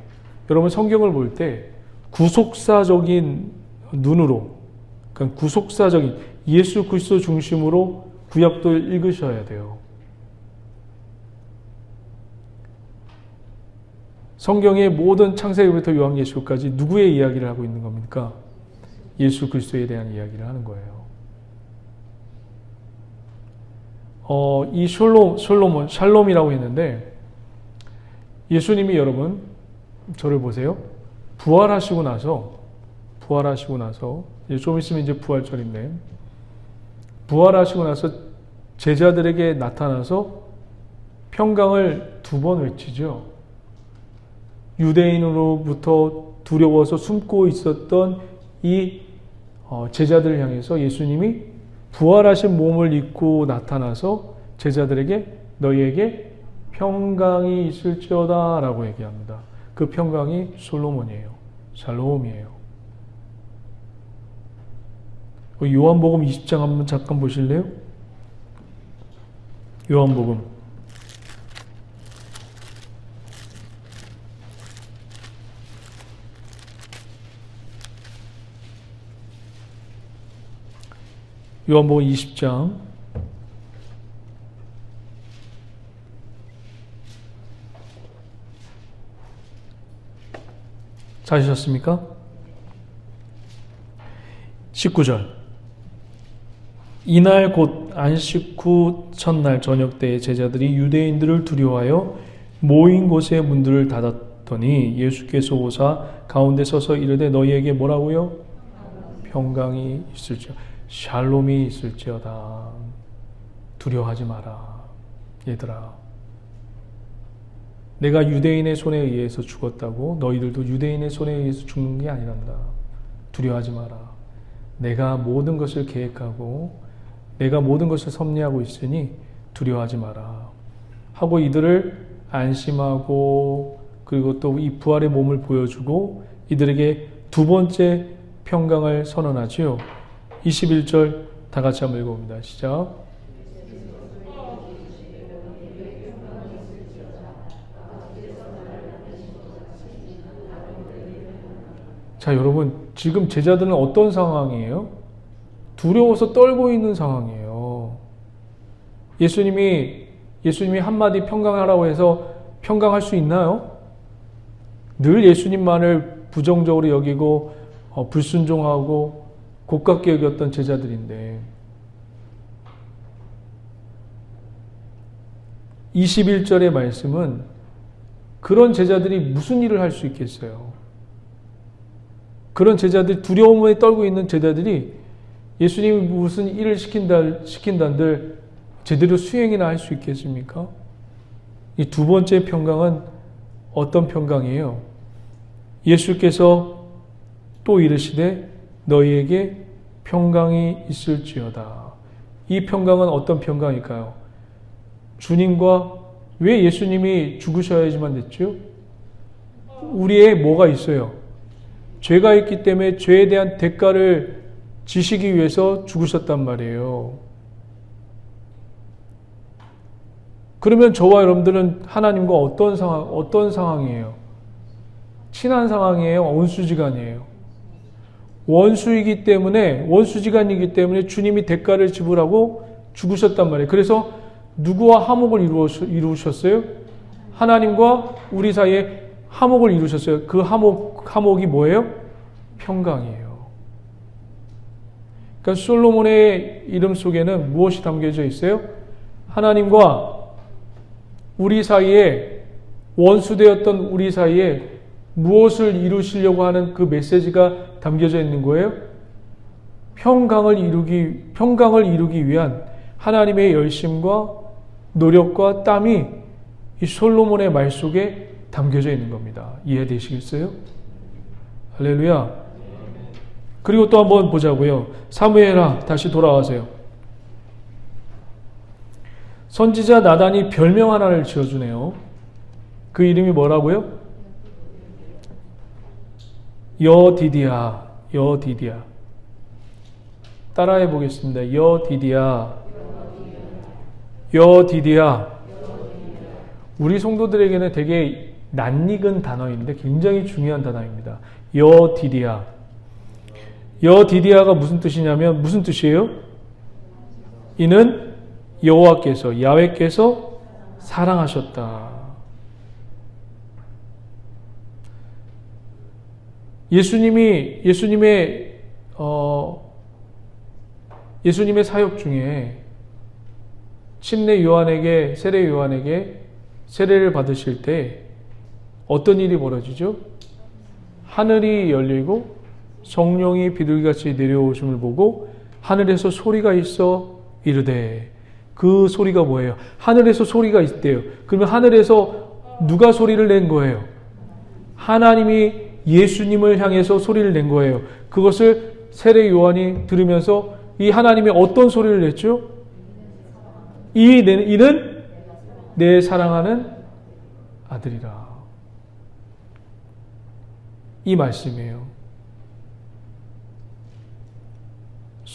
여러분, 성경을 볼 때 구속사적인 눈으로, 그러니까 구속사적인 예수 그리스도 중심으로 구약도 읽으셔야 돼요. 성경의 모든 창세기부터 요한계시록까지 누구의 이야기를 하고 있는 겁니까? 예수 그리스도에 대한 이야기를 하는 거예요. 이 샬롬이라고 했는데, 예수님이 여러분, 저를 보세요. 부활하시고 나서, 좀 있으면 이제 부활절인데, 부활하시고 나서 제자들에게 나타나서 평강을 2번 외치죠. 유대인으로부터 두려워서 숨고 있었던 이 제자들을 향해서 예수님이 부활하신 몸을 입고 나타나서 제자들에게 너희에게 평강이 있을지어다 라고 얘기합니다. 그 평강이 솔로몬이에요. 샬롬이에요. 요한복음 20장 한번 잠깐 보실래요? 요한복음 20장 찾으셨습니까? 19절. 이날 곧 안식 후 첫날 저녁 때에 제자들이 유대인들을 두려워하여 모인 곳의 문들을 닫았더니 예수께서 오사 가운데 서서 이르되 너희에게 뭐라고요? 평강이 있을지어다. 샬롬이 있을지어다. 두려워하지 마라. 얘들아, 내가 유대인의 손에 의해서 죽었다고 너희들도 유대인의 손에 의해서 죽는 게 아니란다. 두려워하지 마라. 내가 모든 것을 계획하고 내가 모든 것을 섭리하고 있으니 두려워하지 마라 하고 이들을 안심하고, 그리고 또 이 부활의 몸을 보여주고 이들에게 2번째 평강을 선언하지요. 21절 다 같이 한번 읽어봅니다. 시작. 자, 여러분, 지금 제자들은 어떤 상황이에요? 두려워서 떨고 있는 상황이에요. 예수님이 한마디 평강하라고 해서 평강할 수 있나요? 늘 예수님만을 부정적으로 여기고 불순종하고 고깝게 여겼던 제자들인데, 21절의 말씀은 그런 제자들이 무슨 일을 할 수 있겠어요? 그런 제자들, 두려움에 떨고 있는 제자들이 예수님이 무슨 일을 시킨다는들 제대로 수행이나 할 수 있겠습니까? 이 2번째 평강은 어떤 평강이에요? 예수께서 또 이르시되 너희에게 평강이 있을지어다. 이 평강은 어떤 평강일까요? 주님과, 왜 예수님이 죽으셔야지만 됐죠? 우리의 뭐가 있어요? 죄가 있기 때문에 죄에 대한 대가를 지시기 위해서 죽으셨단 말이에요. 그러면 저와 여러분들은 하나님과 어떤 상황이에요? 친한 상황이에요? 원수지간이에요? 원수지간이기 때문에 주님이 대가를 지불하고 죽으셨단 말이에요. 그래서 누구와 화목을 이루셨어요? 하나님과 우리 사이에 화목을 이루셨어요. 그 화목이 뭐예요? 평강이에요. 그러니까 솔로몬의 이름 속에는 무엇이 담겨져 있어요? 하나님과 우리 사이에, 원수되었던 우리 사이에 무엇을 이루시려고 하는 그 메시지가 담겨져 있는 거예요? 평강을 이루기 위한 하나님의 열심과 노력과 땀이 이 솔로몬의 말 속에 담겨져 있는 겁니다. 이해되시겠어요? 할렐루야. 그리고 또 한번 보자고요. 사무엘아, 다시 돌아와세요. 선지자 나단이 별명 하나를 지어주네요. 그 이름이 뭐라고요? 여디디야. 여디디야. 따라해 보겠습니다. 여디디야. 여디디야. 우리 성도들에게는 되게 낯익은 단어인데 굉장히 중요한 단어입니다. 여디디야. 여디디야가 무슨 뜻이냐면 무슨 뜻이에요? 이는 여호와께서 야훼께서 사랑하셨다. 예수님의 사역 중에 침례 요한에게 세례를 받으실 때 어떤 일이 벌어지죠? 하늘이 열리고 성령이 비둘기같이 내려오심을 보고 하늘에서 소리가 있어 이르되. 그 소리가 뭐예요? 하늘에서 소리가 있대요. 그러면 하늘에서 누가 소리를 낸 거예요? 하나님이 예수님을 향해서 소리를 낸 거예요. 그것을 세례 요한이 들으면서 이 하나님이 어떤 소리를 냈죠? 이는 내 사랑하는 아들이라. 이 말씀이에요.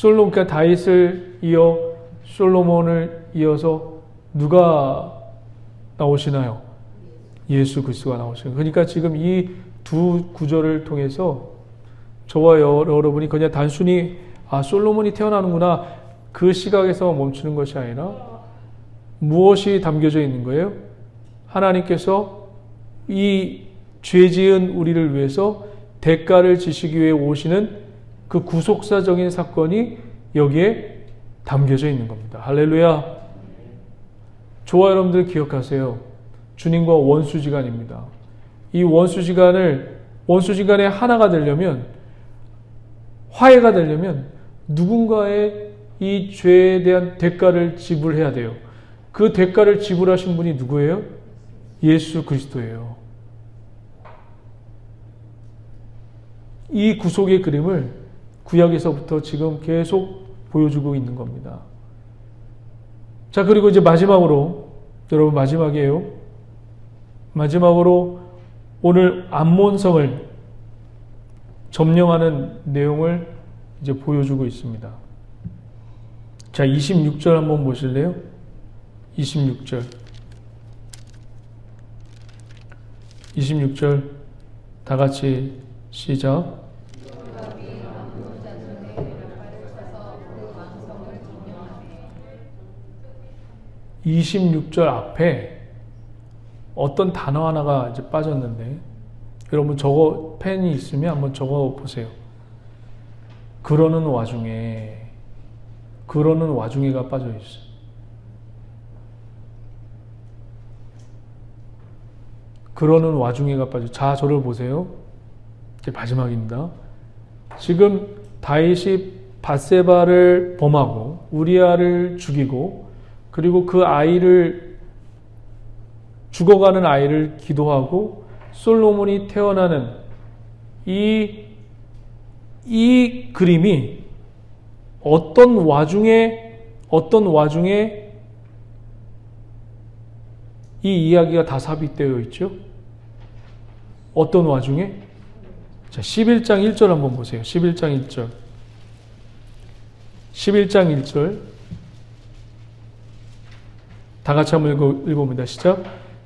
그러니까 다윗을 이어 솔로몬을 이어서 누가 나오시나요? 예수 그리스도가 나오시나요? 그러니까 지금 이 두 구절을 통해서 저와 여러분이 그냥 단순히 솔로몬이 태어나는구나 그 시각에서 멈추는 것이 아니라 무엇이 담겨져 있는 거예요? 하나님께서 이 죄지은 우리를 위해서 대가를 지시기 위해 오시는 그 구속사적인 사건이 여기에 담겨져 있는 겁니다. 할렐루야. 저와 여러분들 기억하세요. 주님과 원수지간입니다. 이 원수지간에 하나가 되려면, 화해가 되려면 누군가의 이 죄에 대한 대가를 지불해야 돼요. 그 대가를 지불하신 분이 누구예요? 예수 그리스도예요. 이 구속의 그림을 구약에서부터 지금 계속 보여주고 있는 겁니다. 자, 그리고 이제 마지막으로, 여러분 마지막이에요. 마지막으로 오늘 암몬성을 점령하는 내용을 이제 보여주고 있습니다. 자, 26절 한번 보실래요? 26절. 26절 다 같이 시작. 26절 앞에 어떤 단어 하나가 이제 빠졌는데, 여러분 펜이 있으면 한번 적어 보세요. 그러는 와중에가 빠져 있어요. 그러는 와중에가 빠져. 자, 저를 보세요. 이제 마지막입니다. 지금 다윗이 밧세바를 범하고 우리아를 죽이고, 그리고 그 죽어가는 아이를 기도하고 솔로몬이 태어나는 이 그림이 어떤 와중에 이 이야기가 다 삽입되어 있죠? 어떤 와중에? 자, 11장 1절 한번 보세요. 11장 1절. 11장 1절. 다 같이 한번 읽어봅니다. 시작.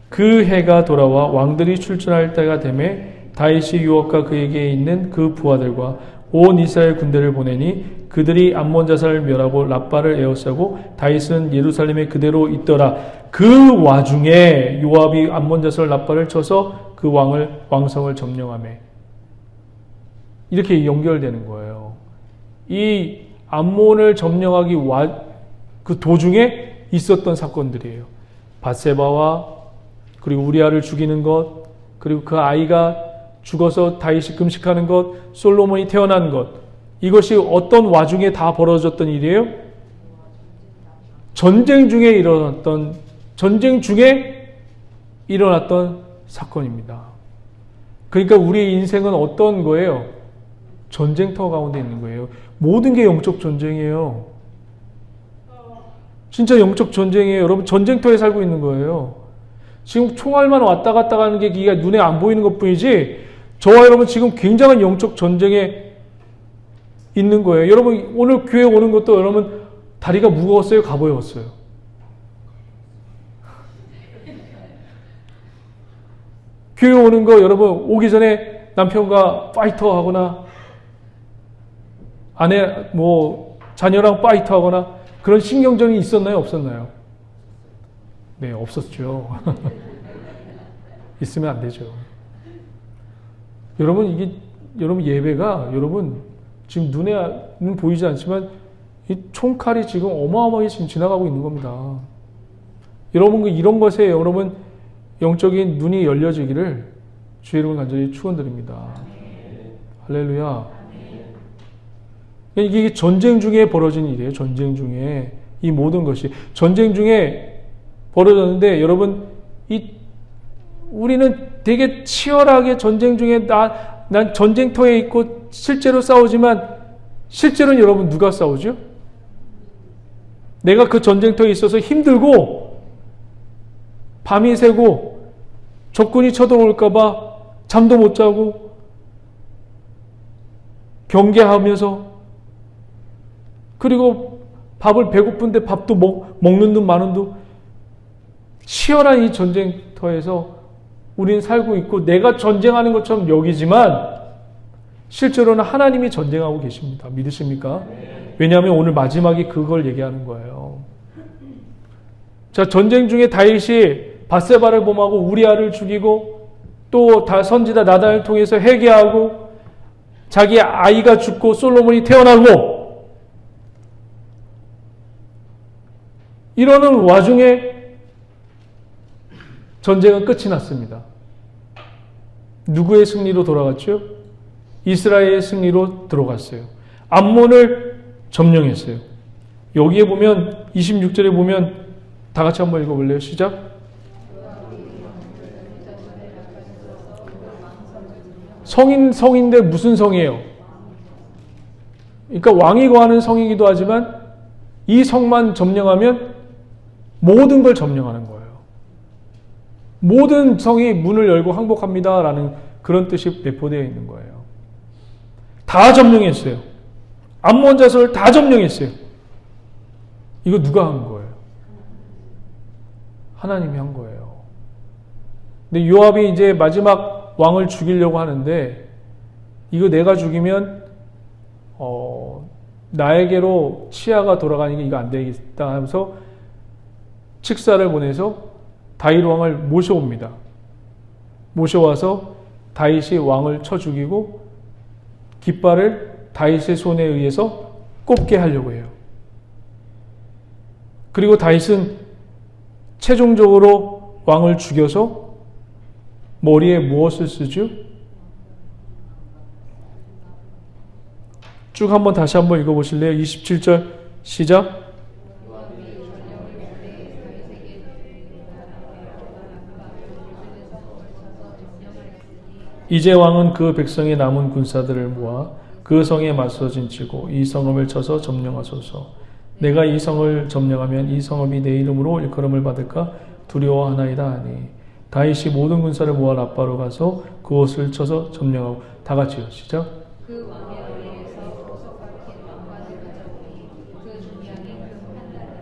그 해가 돌아와 왕들이 출전할 때가 되매 다윗이 유업과 그에게 있는 그 부하들과 온 이스라엘 군대를 보내니 그들이 암몬 자산을 멸하고 라빠를 에워싸고 다윗은 예루살렘에 그대로 있더라. 그 와중에 요압이 암몬 자산 라빠를 쳐서 그 왕성을 점령하며. 이렇게 연결되는 거예요. 이 암몬을 점령하기 그 도중에 있었던 사건들이에요. 밧세바와 그리고 우리아를 죽이는 것, 그리고 그 아이가 죽어서 다윗이 금식하는 것, 솔로몬이 태어난 것, 이것이 어떤 와중에 다 벌어졌던 일이에요? 전쟁 중에 일어났던 사건입니다. 그러니까 우리 인생은 어떤 거예요? 전쟁터 가운데 있는 거예요. 모든 게 영적 전쟁이에요. 진짜 영적 전쟁이에요. 여러분, 전쟁터에 살고 있는 거예요. 지금 총알만 왔다 갔다 가는 게 눈에 안 보이는 것 뿐이지, 저와 여러분 지금 굉장한 영적 전쟁에 있는 거예요. 여러분, 오늘 교회 오는 것도 여러분 다리가 무거웠어요? 가벼웠어요? 교회 오는 거 여러분 오기 전에 남편과 파이터 하거나 아내 자녀랑 파이터 하거나 그런 신경전이 있었나요? 없었나요? 네, 없었죠. 있으면 안 되죠. 여러분, 여러분 예배가 여러분 지금 눈에는 보이지 않지만 이 총칼이 지금 어마어마하게 지금 지나가고 있는 겁니다. 여러분, 이런 것에 여러분 영적인 눈이 열려지기를 주의 이름을 간절히 축원드립니다. 할렐루야. 이게 전쟁 중에 벌어진 일이에요. 전쟁 중에 이 모든 것이 전쟁 중에 벌어졌는데, 여러분 우리는 되게 치열하게 전쟁 중에 난 전쟁터에 있고 실제로 싸우지만, 실제로는 여러분 누가 싸우죠? 내가 그 전쟁터에 있어서 힘들고 밤이 새고 적군이 쳐들어올까봐 잠도 못 자고 경계하면서, 그리고 밥을 배고픈데 밥도 먹는 둥 마는 둥 치열한 이 전쟁터에서 우리는 살고 있고, 내가 전쟁하는 것처럼 여기지만 실제로는 하나님이 전쟁하고 계십니다. 믿으십니까? 왜냐하면 오늘 마지막이 그걸 얘기하는 거예요. 자, 전쟁 중에 다윗이 밧세바를 범하고 우리아를 죽이고, 또 선지자 나단을 통해서 회개하고, 자기 아이가 죽고 솔로몬이 태어나고, 이러는 와중에 전쟁은 끝이 났습니다. 누구의 승리로 돌아갔죠? 이스라엘의 승리로 들어갔어요. 암몬을 점령했어요. 여기에 보면 26절에 보면 다 같이 한번 읽어볼래요? 시작. 성인데 무슨 성이에요? 그러니까 왕이 거하는 성이기도 하지만 이 성만 점령하면 모든 걸 점령하는 거예요. 모든 성이 문을 열고 항복합니다라는 그런 뜻이 내포되어 있는 거예요. 다 점령했어요. 암몬 자손을 다 점령했어요. 이거 누가 한 거예요? 하나님이 한 거예요. 근데 요압이 이제 마지막 왕을 죽이려고 하는데, 이거 내가 죽이면 나에게로 치아가 돌아가니까 이거 안 되겠다 하면서 칙사를 보내서 다윗 왕을 모셔옵니다. 모셔와서 다윗이 왕을 쳐 죽이고 깃발을 다윗의 손에 의해서 꼽게 하려고 해요. 그리고 다윗은 최종적으로 왕을 죽여서 머리에 무엇을 쓰죠? 쭉 한번 다시 한번 읽어보실래요? 27절 시작. 이제 왕은 그 백성의 남은 군사들을 모아 그 성에 맞서 진치고 이 성읍을 쳐서 점령하소서. 내가 이 성을 점령하면 이 성읍이 내 이름으로 일컬음을 받을까 두려워하나이다 하니, 다윗이 모든 군사를 모아 라빠로 가서 그곳을 쳐서 점령하고. 다 같이요. 시작. 그 왕의 어리에서 보석 박힌 왕관을 가져오니 그 중량이 한 달이라.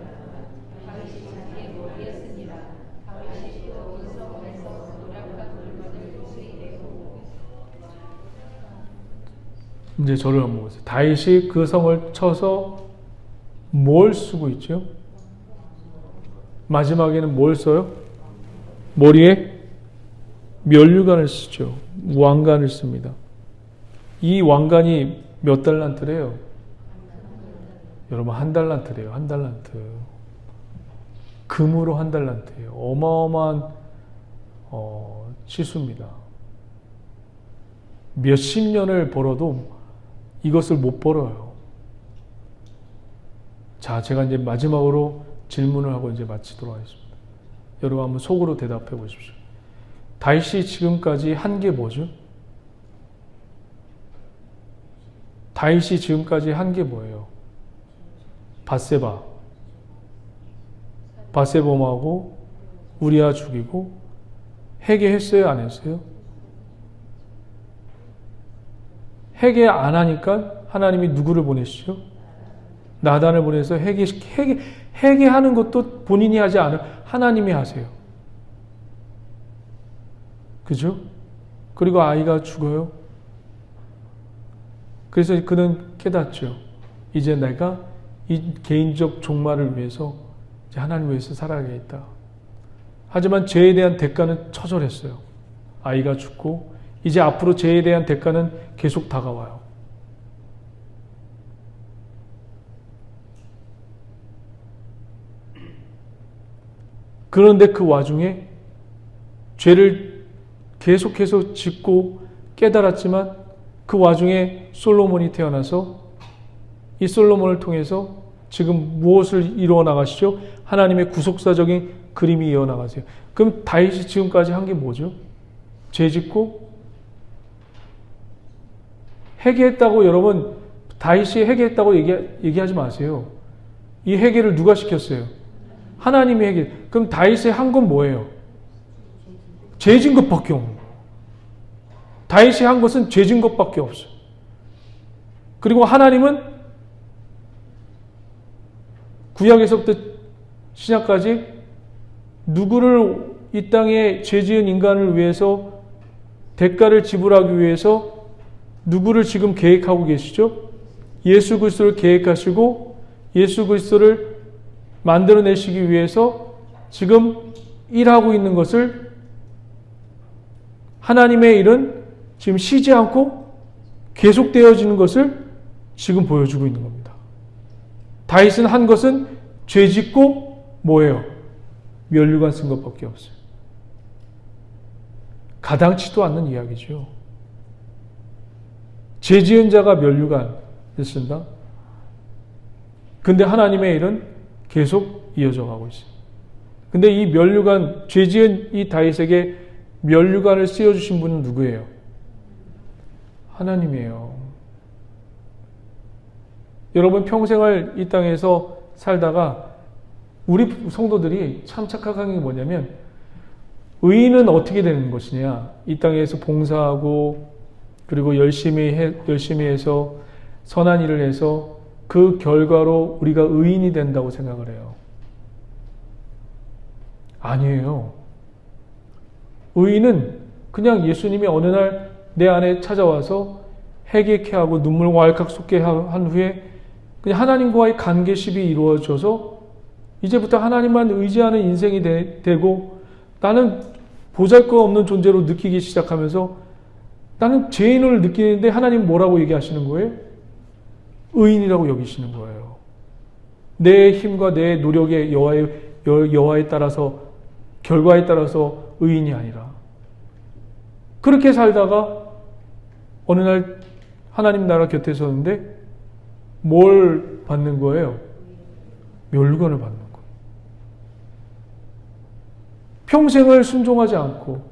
다윗이 자기의 머리에 씁니다. 다윗이 또 그 성에서 노략한 물건을 수입하고. 이제 저를 한번 보세요. 다윗이 그 성을 쳐서 뭘 쓰고 있죠? 마지막에는 뭘 써요? 머리에 면류관을 쓰죠. 왕관을 씁니다. 이 왕관이 몇 달란트래요? 여러분, 한 달란트래요. 한 달란트. 금으로 한 달란트예요. 어마어마한 치수입니다. 몇십 년을 벌어도 이것을 못 벌어요. 자, 제가 이제 마지막으로 질문을 하고 이제 마치도록 하겠습니다. 여러분 한번 속으로 대답해 보십시오. 다윗이 지금까지 한 게 뭐죠? 다윗이 지금까지 한 게 뭐예요? 바세봄하고 우리아 죽이고 회개했어요? 안 했어요? 회개 안 하니까 하나님이 누구를 보내시죠? 나단을 보내서 회개하는 것도 본인이 하지 않아요. 하나님이 하세요. 그죠? 그리고 아이가 죽어요. 그래서 그는 깨닫죠. 이제 내가 이 개인적 종말을 위해서 이제 하나님을 위해서 살아야겠다. 하지만 죄에 대한 대가는 처절했어요. 아이가 죽고 이제 앞으로 죄에 대한 대가는 계속 다가와요. 그런데 그 와중에 죄를 계속해서 짓고 깨달았지만 그 와중에 솔로몬이 태어나서 이 솔로몬을 통해서 지금 무엇을 이루어 나가시죠? 하나님의 구속사적인 그림이 이어나가세요. 그럼 다윗이 지금까지 한 게 뭐죠? 죄 짓고 회개했다고 여러분 다윗이 회개했다고 얘기하지 마세요. 이 회개를 누가 시켰어요? 하나님이 회개. 그럼 다윗이 한 건 뭐예요? 죄 진 것밖에 없는 거예요. 다윗이 한 것은 죄 진 것밖에 없어요. 그리고 하나님은 구약에서부터 신약까지 누구를 이 땅에 죄 지은 인간을 위해서 대가를 지불하기 위해서 누구를 지금 계획하고 계시죠? 예수 그리스도를 계획하시고 예수 그리스도를 만들어내시기 위해서 지금 일하고 있는 것을 하나님의 일은 지금 쉬지 않고 계속되어지는 것을 지금 보여주고 있는 겁니다. 다윗은 한 것은 죄 짓고 뭐예요? 면류관 쓴 것밖에 없어요. 가당치도 않는 이야기죠. 죄 지은 자가 면류관을 쓴다. 근데 하나님의 일은 계속 이어져 가고 있어요. 근데 이 면류관, 죄 지은 이 다윗에게 면류관을 씌워주신 분은 누구예요? 하나님이에요. 여러분 평생을 이 땅에서 살다가 우리 성도들이 참 착각한 게 뭐냐면 의인은 어떻게 되는 것이냐? 이 땅에서 봉사하고 그리고 열심히 해서 선한 일을 해서 그 결과로 우리가 의인이 된다고 생각을 해요. 아니에요. 의인은 그냥 예수님이 어느 날 내 안에 찾아와서 회개케 하고 눈물 왈칵 쏟게 한 후에 그냥 하나님과의 관계십이 이루어져서 이제부터 하나님만 의지하는 인생이 되고 나는 보잘것없는 존재로 느끼기 시작하면서 나는 죄인을 느끼는데 하나님 뭐라고 얘기하시는 거예요? 의인이라고 여기시는 거예요. 내 힘과 내 노력의 여하에 따라서 결과에 따라서 의인이 아니라 그렇게 살다가 어느 날 하나님 나라 곁에 섰는데 뭘 받는 거예요? 멸관을 받는 거예요. 평생을 순종하지 않고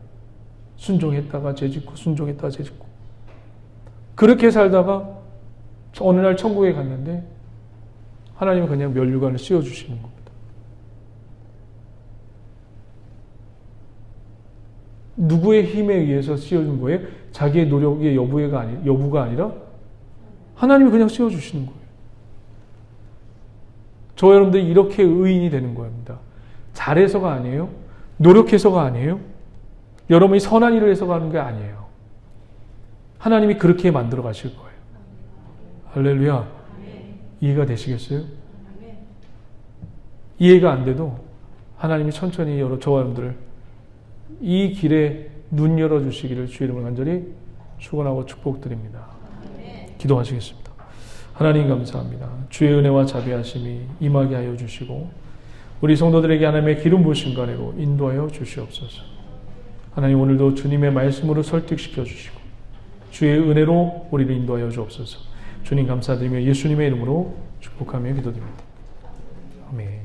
순종했다가 죄짓고 순종했다가 죄짓고 그렇게 살다가 어느 날 천국에 갔는데 하나님은 그냥 면류관을 씌워주시는 겁니다. 누구의 힘에 의해서 씌워준 거예요? 자기의 노력의 여부가 아니라 하나님이 그냥 씌워주시는 거예요. 저 여러분들이 이렇게 의인이 되는 겁니다. 잘해서가 아니에요. 노력해서가 아니에요. 여러분이 선한 일을 해서 가는 게 아니에요. 하나님이 그렇게 만들어 가실 거예요. 할렐루야. 이해가 되시겠어요? 이해가 안 돼도 하나님이 천천히 저와 여러분들을 이 길에 눈 열어주시기를 주의 이름으로 간절히 축원하고 축복드립니다. 기도하시겠습니다. 하나님 감사합니다. 주의 은혜와 자비하심이 임하게 하여 주시고 우리 성도들에게 하나님의 기름 부으심과 은혜로 인도하여 주시옵소서. 하나님 오늘도 주님의 말씀으로 설득시켜 주시고 주의 은혜로 우리를 인도하여 주옵소서. 주님 감사드리며 예수님의 이름으로 축복하며 기도드립니다. 아멘.